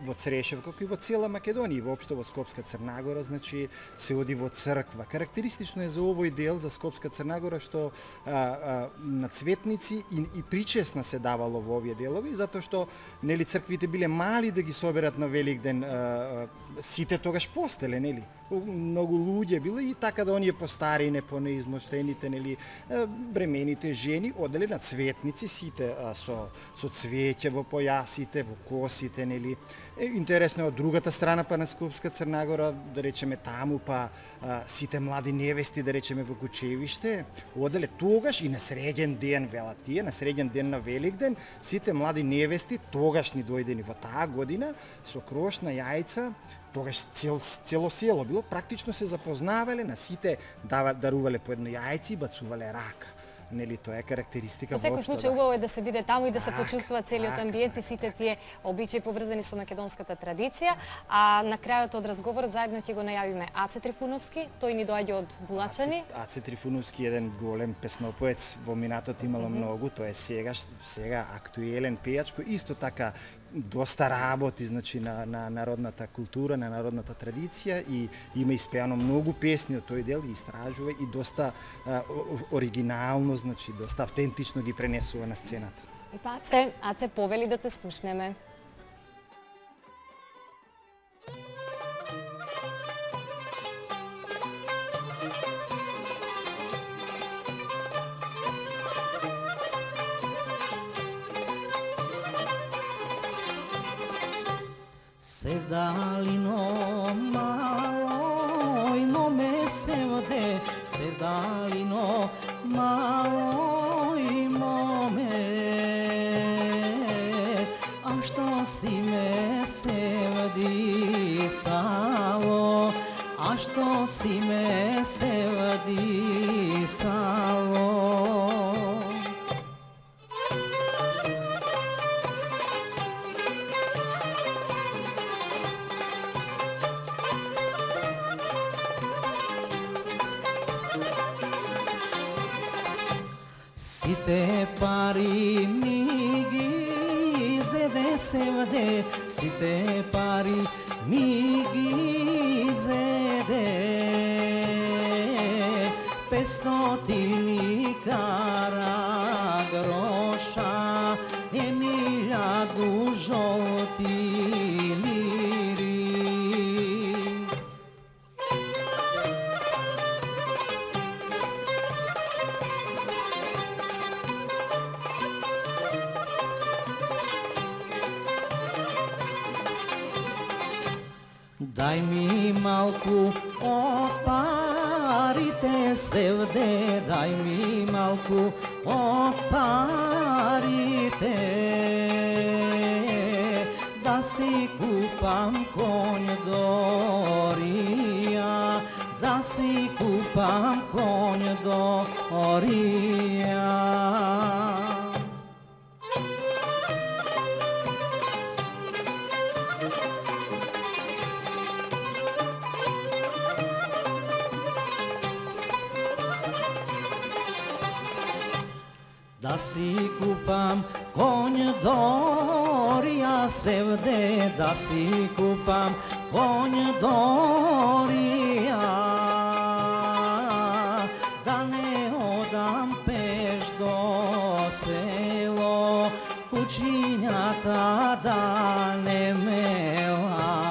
во Црешево, како и во цела Македонија, и воопшто во Скопска Црнагора, значи, се оди во црква. Карактеристично е за овој дел, за Скопска Црнагора, што на Цветници и причесна се давало во овие делови, затоа што, нели, црквите биле мали да ги соберат на Великден сите тогаш постеле, нели? Многу луѓе било и така да оние постарите, понеизмоштените, нели, бремените жени оделе на Цветници сите со цвеќе во појасите, во косите, нели. Интересно е од другата страна па на Скопска Црнагора, да речеме таму па сите млади невести, да речеме во Кучевиште, оделе тогаш и на среден ден, велат тие, на среден ден на Великден, сите млади невести тогаш ни дојдени во таа година со крош на јајца. Тогаш цело село било, практично се запознавале, на сите дарувале по едно јајце и бацувале рака. Нели, тоа е карактеристика во секој случај убаво е да се биде таму и да се почувствува целиот амбиент и сите тие обичаи поврзани со македонската традиција. А на крајот од разговорот заедно ќе го најавиме Аце Трифуновски, тој ни доаѓа од Булачани. Аце Трифуновски е еден голем песнопоец, во минатот имало многу, тој е сега актуелен пејач кој исто така доста работи, значи, на народната култура, на народната традиција и има испеано многу песни од тој дел и истражува и доста оригинално, значи, доста автентично ги пренесува на сцената. И па Аце, повели да те слушнеме. Sevdalino malo i mome se vode, sevdalino malo i mome, a što si me sevdi salo, a što si me sevdi salo. Сите пари ми ги зеде севде, сите пари ми ги зеде. 500 кара гроша, 1000 жолти лири. Дај ми малку од парите севде, дај ми малку од парите, да си купам конј дорија, да си купам конј дорија. Да си купам конј дорија севде, да си купам конј дорија, да не одам пеш до село, кучињата да не ме лаја.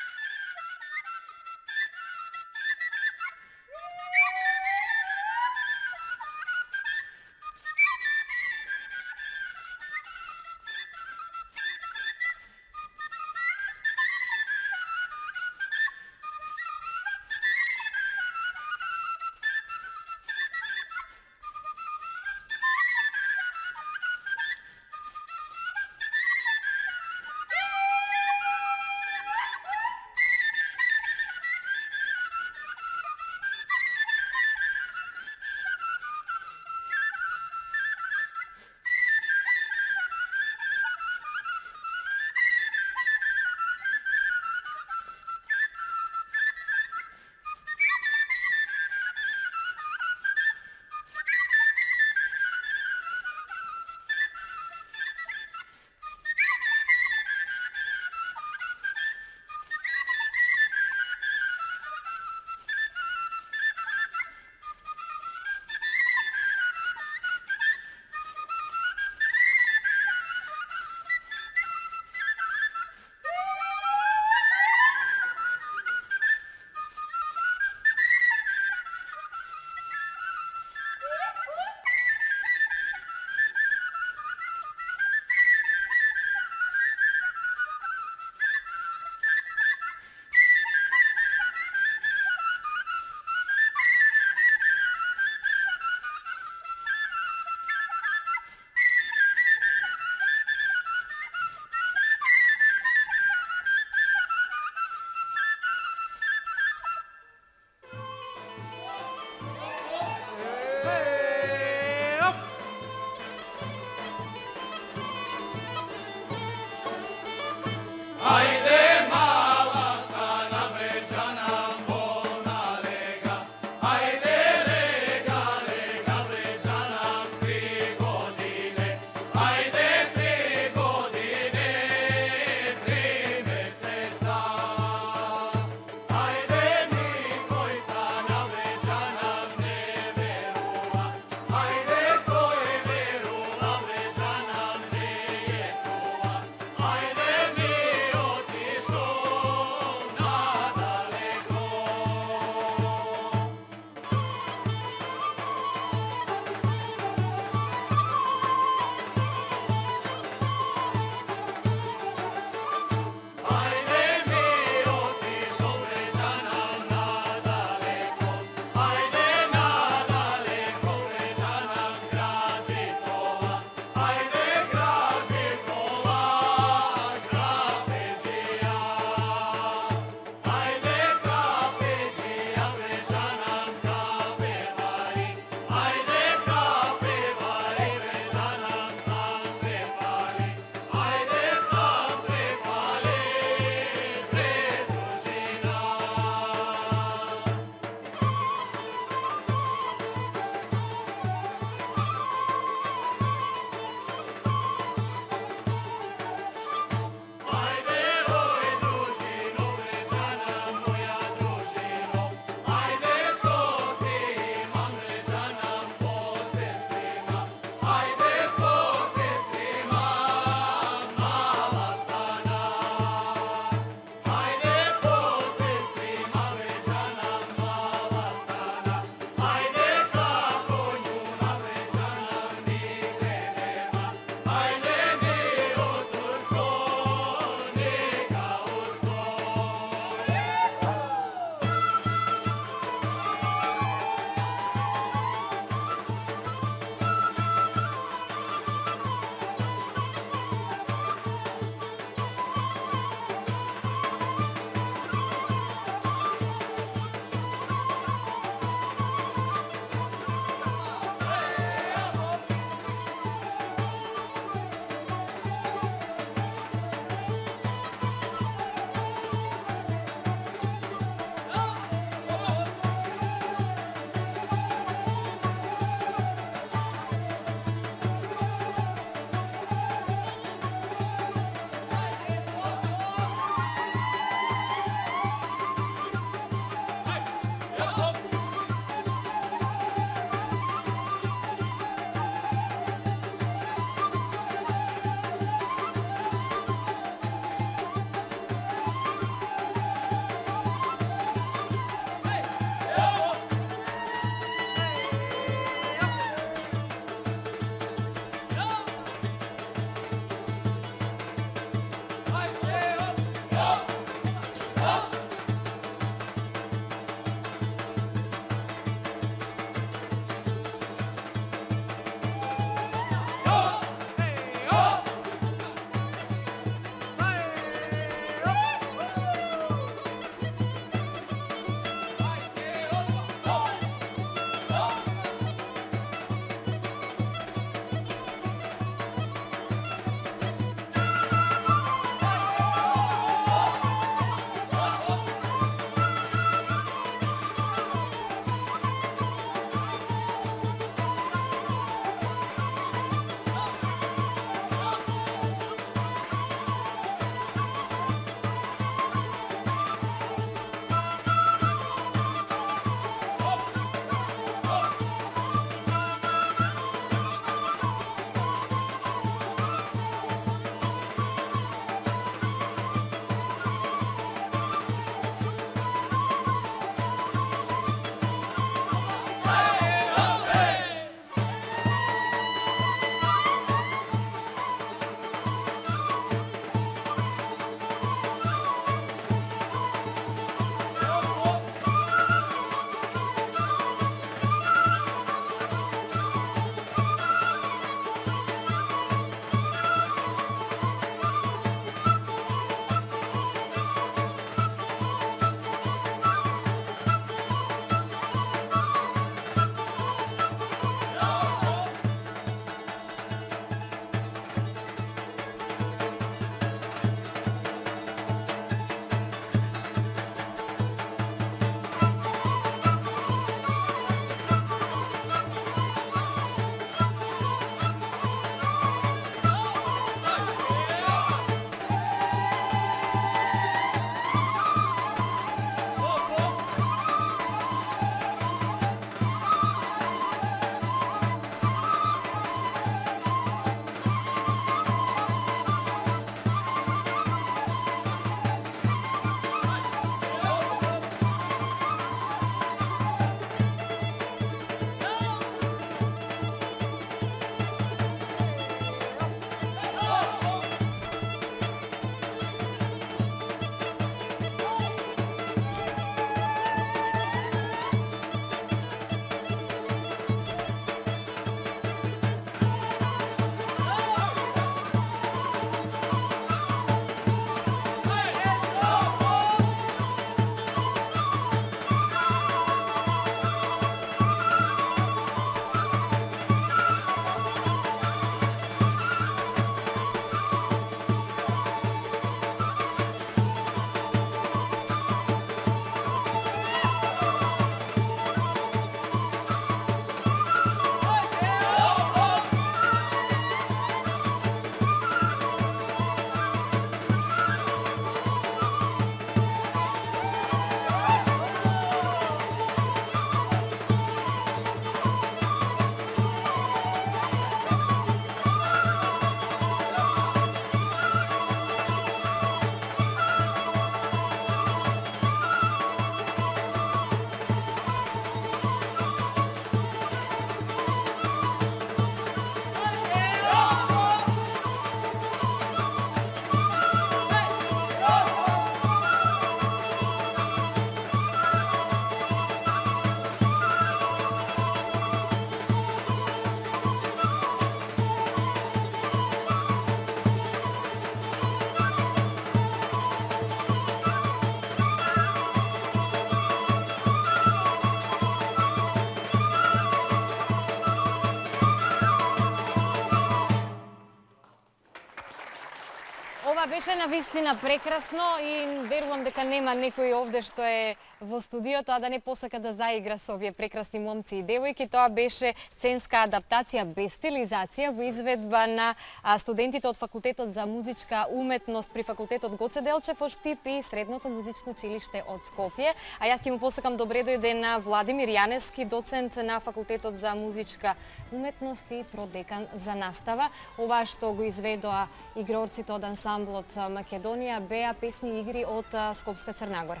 беше навистина прекрасно и верувам дека нема некој овде што е во студиото, а да не посака да заигра со овие прекрасни момци и девојки. Тоа беше сценска адаптација без стилизација во изведба на студентите од Факултетот за музичка уметност при Факултетот Гоце Делчев од Штип и Средното музичко училиште од Скопје. А јас ќе му посакам добре дојде на Владимир Јаневски, доцент на Факултетот за музичка уметност и продекан за настава. Ова што го изведоа игрорците од ансамблот Македонија беа песни и игри од Скопска Црна Гора.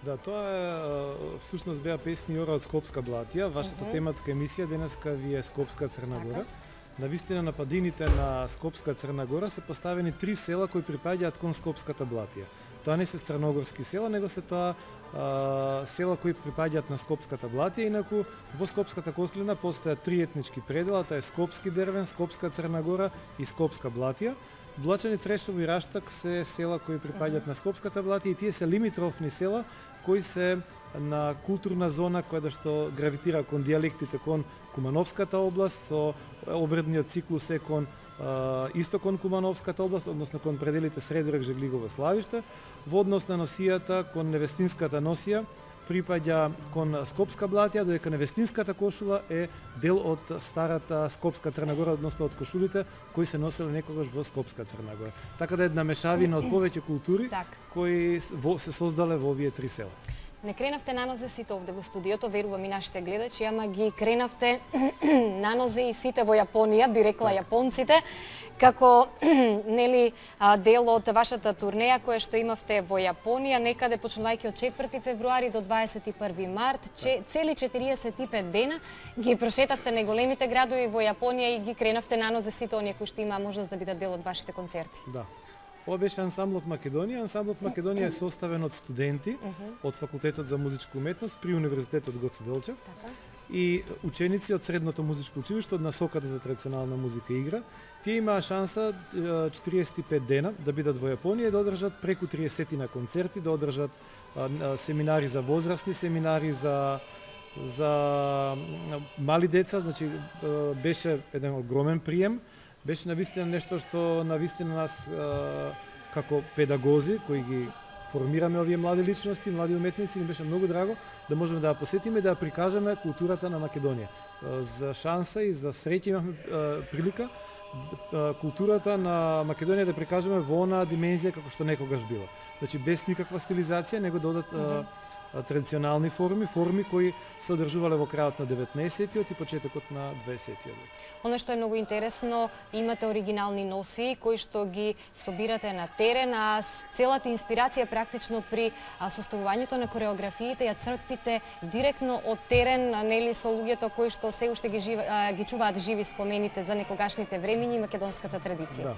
Да, тоа е всушност беа песни и ора од Скопска Блатија. Вашата тематска емисија денеска ви е Скопска Црна Гора. Навистина на падините на Скопска Црна Гора се поставени 3 села кои припаѓаат кон Скопската Блатија. Тоа не се црногорски села, него се тоа села кои припаѓаат на Скопската Блатија. Инаку во Скопската Кослина постојат 3 етнички предела, тоа е Скопски Дервен, Скопска Црна Гора и Скопска Блатија. Блачани, Црешово и Раштак се села кои припаѓаат на Скопската Блатија и тие се лимитрофни села кои се на културна зона која што гравитира кон дијалектите кон Кумановската област, со обредниот циклус е кон исто кон Кумановската област, односно кон пределите Средорек, Жеглигово, Славиште. Во однос на носијата кон невестинската носија припаѓа кон Скопска Блатија, додека невестинската кошула е дел од старата Скопска Црна Гора, односно од кошулите кои се носели некогаш во Скопска Црна Гора. Така да една мешавина од повеќе култури кои се создале во овие 3 села. Не кренавте нанозе сите овде во студиото, верувам и нашите гледачи, ама ги кренавте нанозе и сите во Јапонија, би рекла јапонците, како нели дел од вашата турнеја која што имавте во Јапонија, некаде почнувајќи од 4 февруари до 21 март, цели 45 дена ги прошетавте неголемите градови во Јапонија и ги кренавте нанозе сите оние кои што има можност да бидат дел од вашите концерти. Да. Ова беше ансамблот Македонија. Ансамблот Македонија е составен од студенти од Факултетот за музичка уметност при Универзитетот Гоце Делчев и ученици од Средното музичко училиште од насоката за традиционална музика и игра. Тие имаа шанса 45 дена да бидат во Јапонија и да одржат преку 30 на концерти, да одржат семинари за возрастни, семинари за мали деца, значи беше еден огромен прием. Беше навистина нешто што навистина нас како педагози кои ги формираме овие млади личности, млади уметници, ни беше многу драго да можеме да ја посетиме и да ја прикажеме културата на Македонија. За шанса и за среќа имавме прилика културата на Македонија да прикажеме во онаа димензија како што некогаш била. Значи без никаква стилизација, него додат традиционални форми кои се одржувале во крајот на 19-тиот и почетокот на 20-тиот век. Оно што е многу интересно, имате оригинални носи кои што ги собирате на терен, а целата инспирација практично при составувањето на кореографиите ја црпите директно од терен, нели со луѓето кои што се уште ги чуваат живи спомените за некогашните времиња и македонската традиција. Да.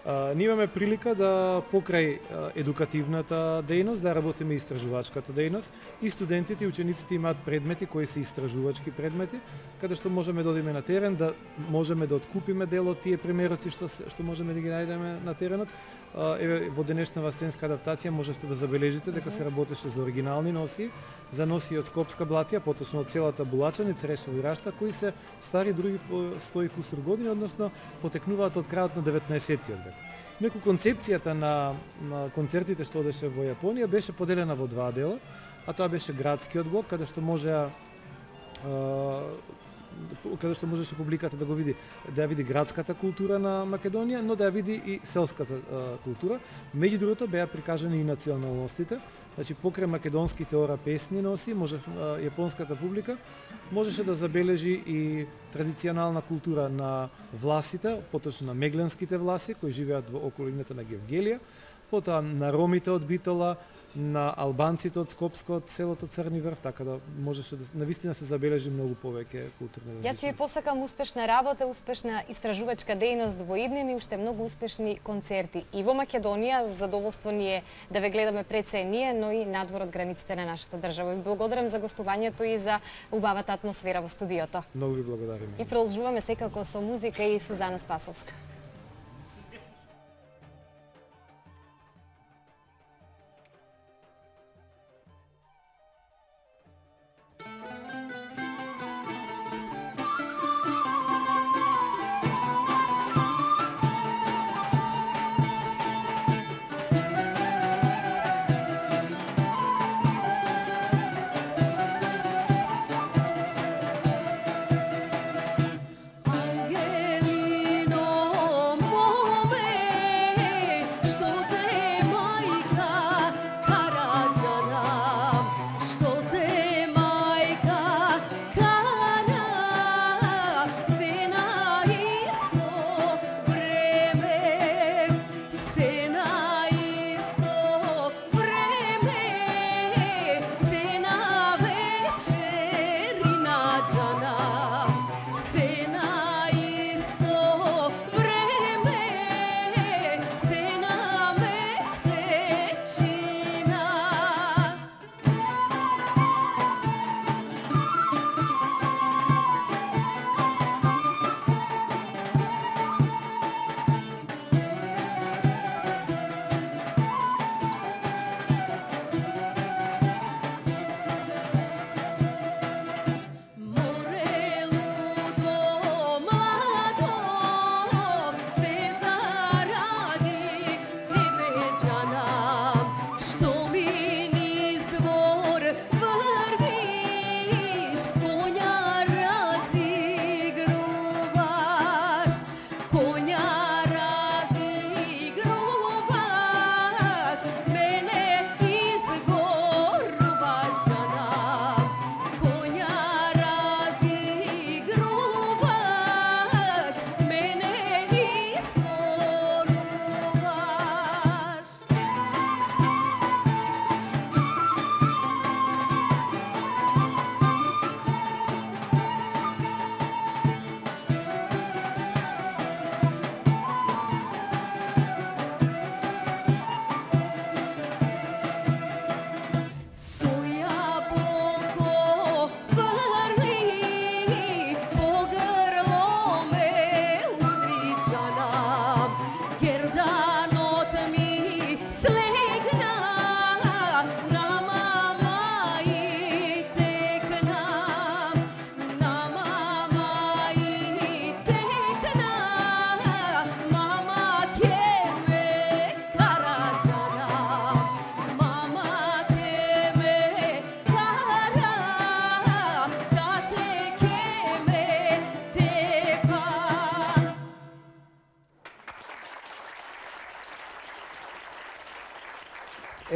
Ние имаме прилика да покрај едукативната дејност да работиме и истражувачката дејност и студентите и учениците имаат предмети кои се истражувачки предмети, каде што можеме да одиме на терен, да можеме да откупиме дел од тие примероци што можеме да ги најдеме на теренот. Еве во денешнава сценска адаптација можете да забележите дека се работеше за оригинални носи, за носи од Скопска Блатија, поточно од селата Булачани, Црешово и Раштак, кои се стари други по 100 и кусур години, односно потекнуваат од крајот на 19-тиот век. Неку концепцијата на концертите што одеше во Јапонија беше поделена во 2 дела, а тоа беше градскиот блок, каде што можеше публиката да го види, да ја види градската култура на Македонија, но да ја види и селската култура. Меѓу другото беа прикажани и националностите, значи покрај македонските ора песни носи, јапонската публика можеше да забележи и традиционална култура на власите, поточно на мегленските власи кои живеат во околината на Гевгелија, потоа на ромите од Битола, на албанците од Скопско, од селото Црни Врв, така да можеше да навистина се забележи многу повеќе културни различности. Јас ќе ви посакам успешна работа, успешна истражувачка дејност во иднини и уште многу успешни концерти и во Македонија. Задоволство ни е да ве гледаме пред се ние, но и надвор од границите на нашата држава. Ви благодарам за гостувањето и за убавата атмосфера во студиото. Многу ви благодарам. И продолжуваме секако со музика и Сузана Спасовска.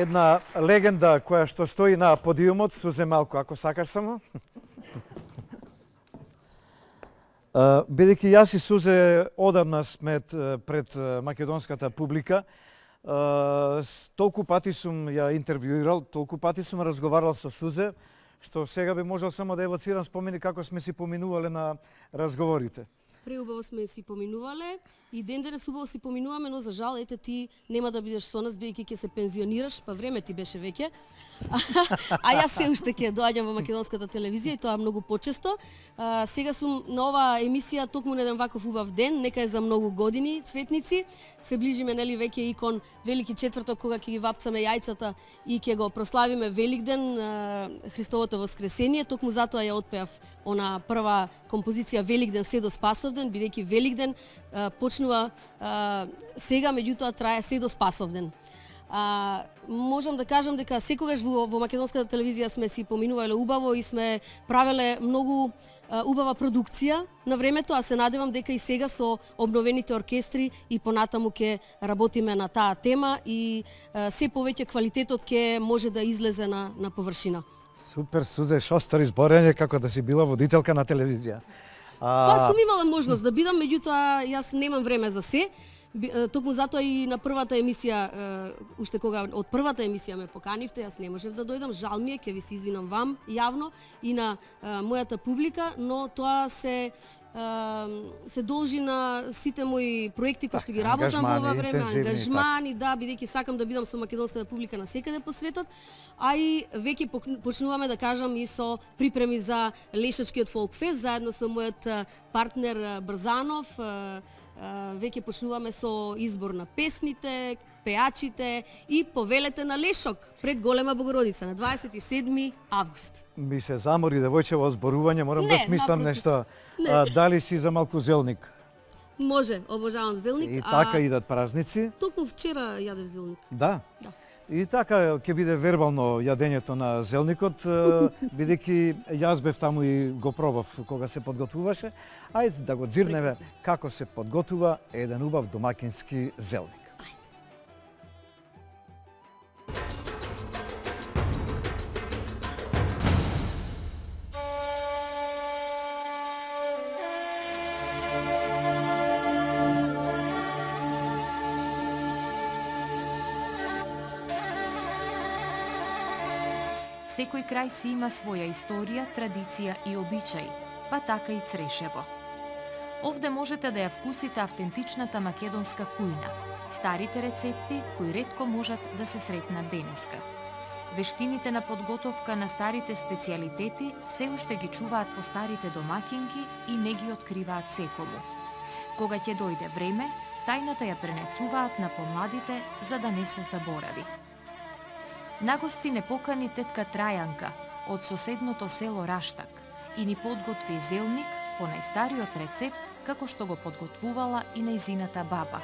една легенда која што стои на подиумот, Сузе малку, ако сакаш само. Бидејќи јас и Сузе одамна сме пред македонската публика, толку пати сум ја интервјуирал, толку пати сум разговарал со Сузе, што сега би можел само да евоцирам спомени како сме си поминувале на разговорите. Преубаво сме си поминувале и ден денес убаво си поминуваме, но за жал ете ти нема да бидеш со нас бидејќи ќе се пензионираш, па време ти беше веќе. А јас се уште ќе доаѓам во македонската телевизија и тоа многу почесто. Сега сум на оваа емисија токму на еден ваков убав ден, нека е за многу години, цветници. Се ближиме нели веќе и кон Велики четврток кога ќе ги вапцаме јајцата и ќе го прославиме Великден, Христовото воскресение. Токму затоа ја отпеав она прва композиција Великден се до Спасовден, бидејќи Великден почнува сега, меѓутоа трае се до Спасовден. Можам да кажам дека секогаш во македонската телевизија сме си поминувале убаво и сме правеле многу убава продукција на времето, а се надевам дека и сега со обновените оркестри и понатаму ќе работиме на таа тема и се повеќе квалитетот ќе може да излезе на површина. Супер, Сузе, шо стори зборење како да си била водителка на телевизија. Па сум имала можност да бидам, меѓутоа јас немам време за се. Токму затоа и на првата емисија, уште кога од првата емисија ме поканивте, јас не можев да дојдам, жал ми е, ќе ви се извинам вам јавно и на мојата публика, но тоа се должи на сите мои проекти кои што ги работам во ова време, ангажмани, да, бидејќи сакам да бидам со македонската публика насекаде по светот, а и веќе почнуваме да кажам и со припреми за Лешачкиот фолкфест, заедно со мојот партнер Брзанов, веќе почнуваме со избор на песните, пеачите и повелете на Лешок пред Голема Богородица на 27 август. Ми се замори девојчево зборување, морам да смислам нешто. Дали си за малку зелник? Може, обожавам зелник. И така идат празници. Токму вчера јадев зелник. Да? Да. И така ќе биде вербално јадењето на зелникот, бидејќи јас бев таму и го пробав кога се подготвуваше. Ајде да го дзирнеме како се подготвува еден убав домакински зелник. Секој крај си има своја историја, традиција и обичај, па така и Црешево. Овде можете да ја вкусите автентичната македонска кујна, старите рецепти кои ретко можат да се сретнат денеска. Вештините на подготовка на старите специјалитети се уште ги чуваат по старите домакинки и не ги откриваат секому. Кога ќе дојде време, тајната ја пренесуваат на помладите за да не се заборави. Нагости не покани тетка Трајанка од соседното село Раштак и ни подготви зелник по најстариот рецепт како што го подготвувала и нејзината баба.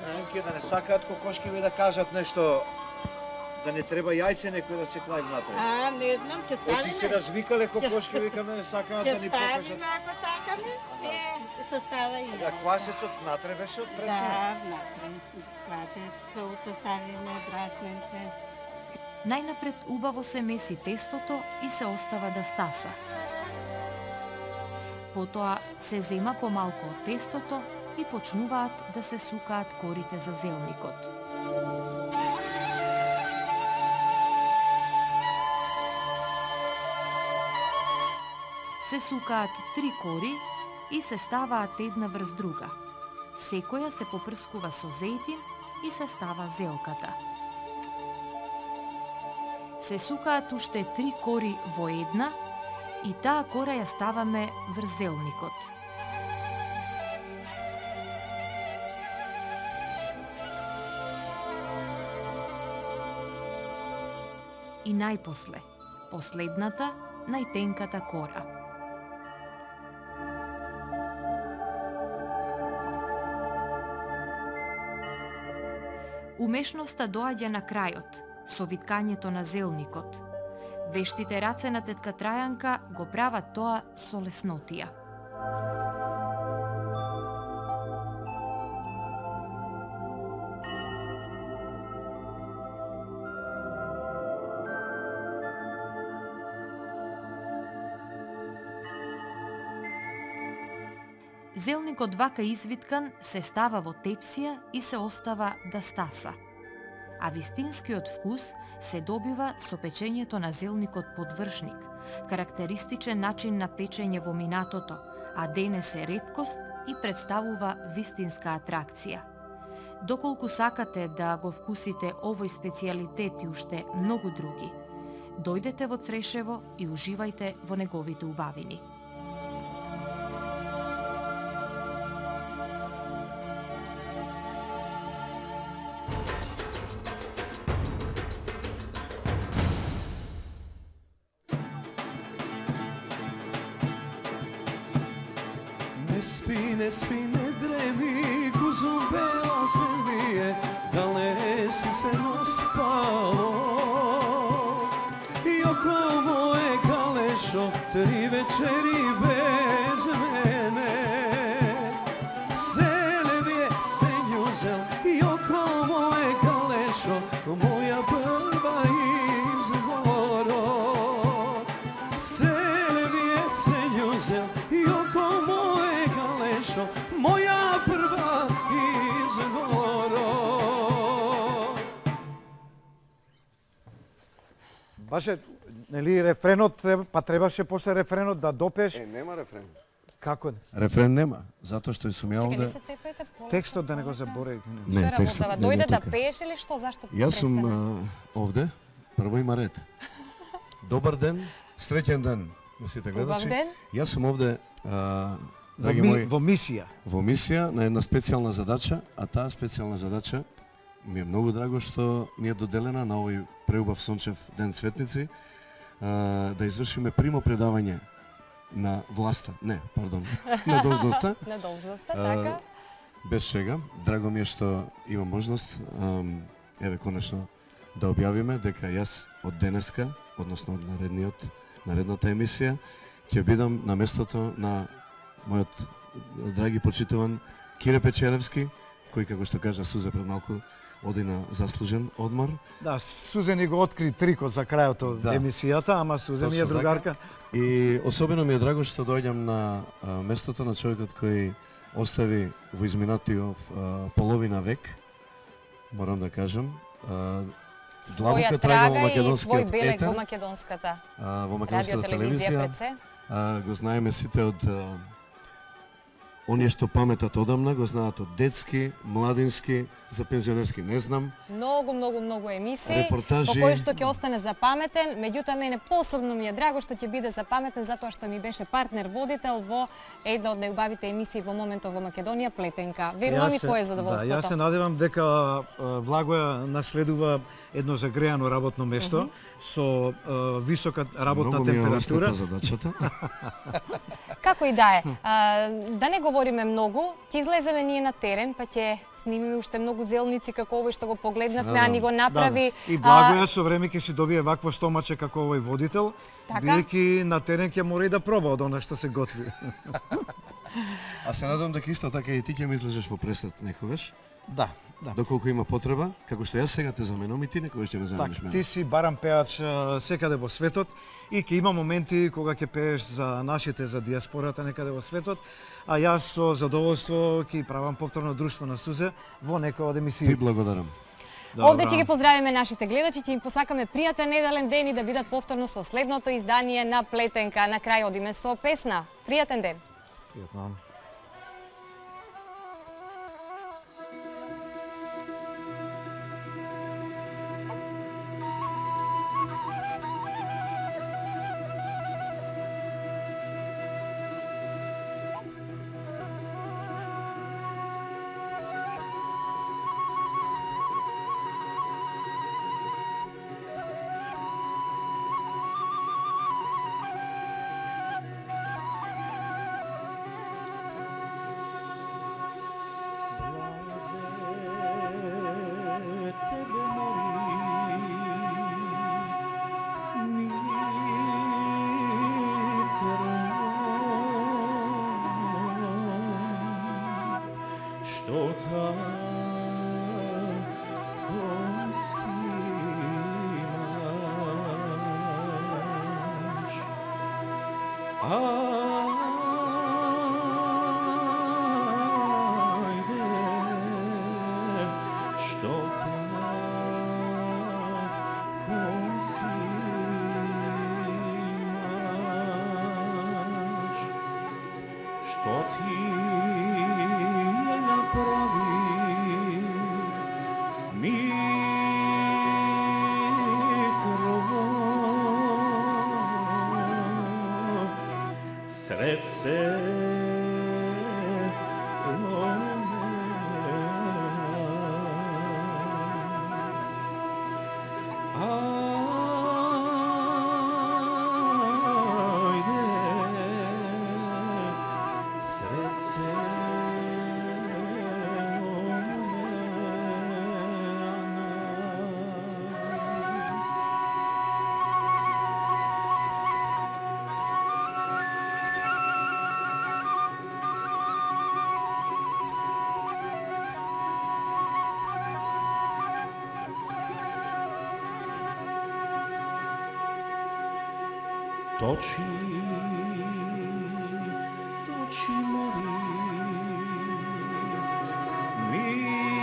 Трајанки да не сакаат кокошкиви да кажат нешто, да не треба јајце некој да се клај внатре. Не знам, ќе ставиме. Ти се развикале кокошкиви каме не сакаат да ни покажат. Ќе ставиме ако сакаме, се става и. Да, квасецот внатре беше од пред? Да, внатре. Квасецот ставиме, брашненце. Најнапред убаво се меси тестото и се остава да стаса. Потоа се зема помалку од тестото и почнуваат да се сукаат корите за зелникот. Се сукаат 3 кори и се ставаат една врз друга. Секоја се попрскува со зејтин и се става зелката. Се сукаат уште 3 кори во една и таа кора ја ставаме врз зелникот. И најпосле, последната, најтенката кора. Умешноста доаѓа на крајот, со виткањето на зелникот. Вештите раце на тетка Трајанка го прават тоа со леснотија. Зелникот вака извиткан се става во тепсија и се остава да стаса. А вистинскиот вкус се добива со печењето на зелникот подвршник, карактеристичен начин на печење во минатото, а денес е реткост и представува вистинска атракција. Доколку сакате да го вкусите овој специјалитет и уште многу други, дојдете во Црешево и уживајте во неговите убавини. Не спи, не дреми, кузум бела се вие, далеси се но спало. И око мое калешо, 3 вечери без мене. Селевие се њузел, и око мое калешо, моја прва изворо. Селевие се њузел, и око мое калешо, моја прва изворо. Баше, нели рефренот, па требаше после рефренот да допеш. Нема рефрен. Како? Рефрен нема, затоа што сум ја овде. Текстот да не го заборави. Не, текстот да дојде да пееш или што, зашто? Јас сум овде, прво има ред. Добар ден, среќен ден на сите гледачи. Јас сум овде драги мои, во мисија. Во мисија на една специјална задача, а таа специјална задача ми е многу драго што ни е доделена на овој преубав сончев ден Цветници, да извршиме примо предавање на власта, на должноста. На должноста, така. Без шега, драго ми е што имам можност, еве конечно, да објавиме дека јас од денеска, односно од наредната емисија, ќе бидам на местото на мојот драги почитуван Кире Печеревски, кој, како што кажа Сузе пред малку, оди на заслужен одмор. Да, Сузе ни го откри трикот за крајот од емисијата, ама Сузе ми е другарка. И особено ми е драго што доаѓам на местото на човекот кој остави во изминатиот половина век, морам да кажам, своја трага и свој белег во македонската телевизија пред се. Го знаеме сите од оние што паметат одамна, го знаат од детски, младински, за пензионерски не знам. Многу емисии, репортажи, по кои што ќе остане запаметен, меѓутоа мене посебно ми е драго што ќе биде запаметен затоа што ми беше партнер водител во една од најубавите емисии во моментов во Македонија, Плетенка. Верувам и твое задоволството. Да, јас се надевам дека Благоја наследува едно загреано работно место со висока работна температура. Задачата. Како и да е. Да не говориме многу, ќе излеземе ние на терен, па ќе снимиме уште многу зелници како овој што го погледнавме, а ни го направи. Да. И Благоја со време ќе си добие вакво стомаче како овој водител, бидејќи на терен ќе мора и да проба од она што се готви. А се надам дека исто така и ти ќе ми излезеш во пресет некогаш. Да. Доколку има потреба, како што јас сега те заменам и ти некогаш ќе ме замениш мене. Ти си барам пеач секаде во светот и ќе има моменти кога ќе пееш за нашите, за диаспората некаде во светот, а јас со задоволство ќе правам повторно друштво на Сузе во некоја од емисиите. Ти благодарам. Овде ќе ги поздравиме нашите гледачи, ќе им посакаме пријатен неделен ден и да бидат повторно со следното издание на Плетенка. На крај одиме со песна. Пријатен ден. Пријатно. Што ти ја направи сред Точи мори, Митро,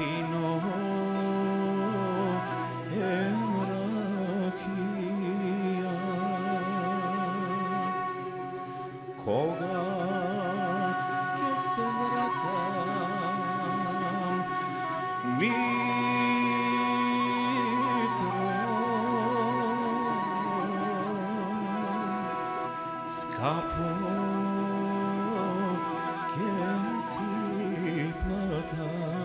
вино Кога ќе се вратам, Митро, скапо ќе ти платам.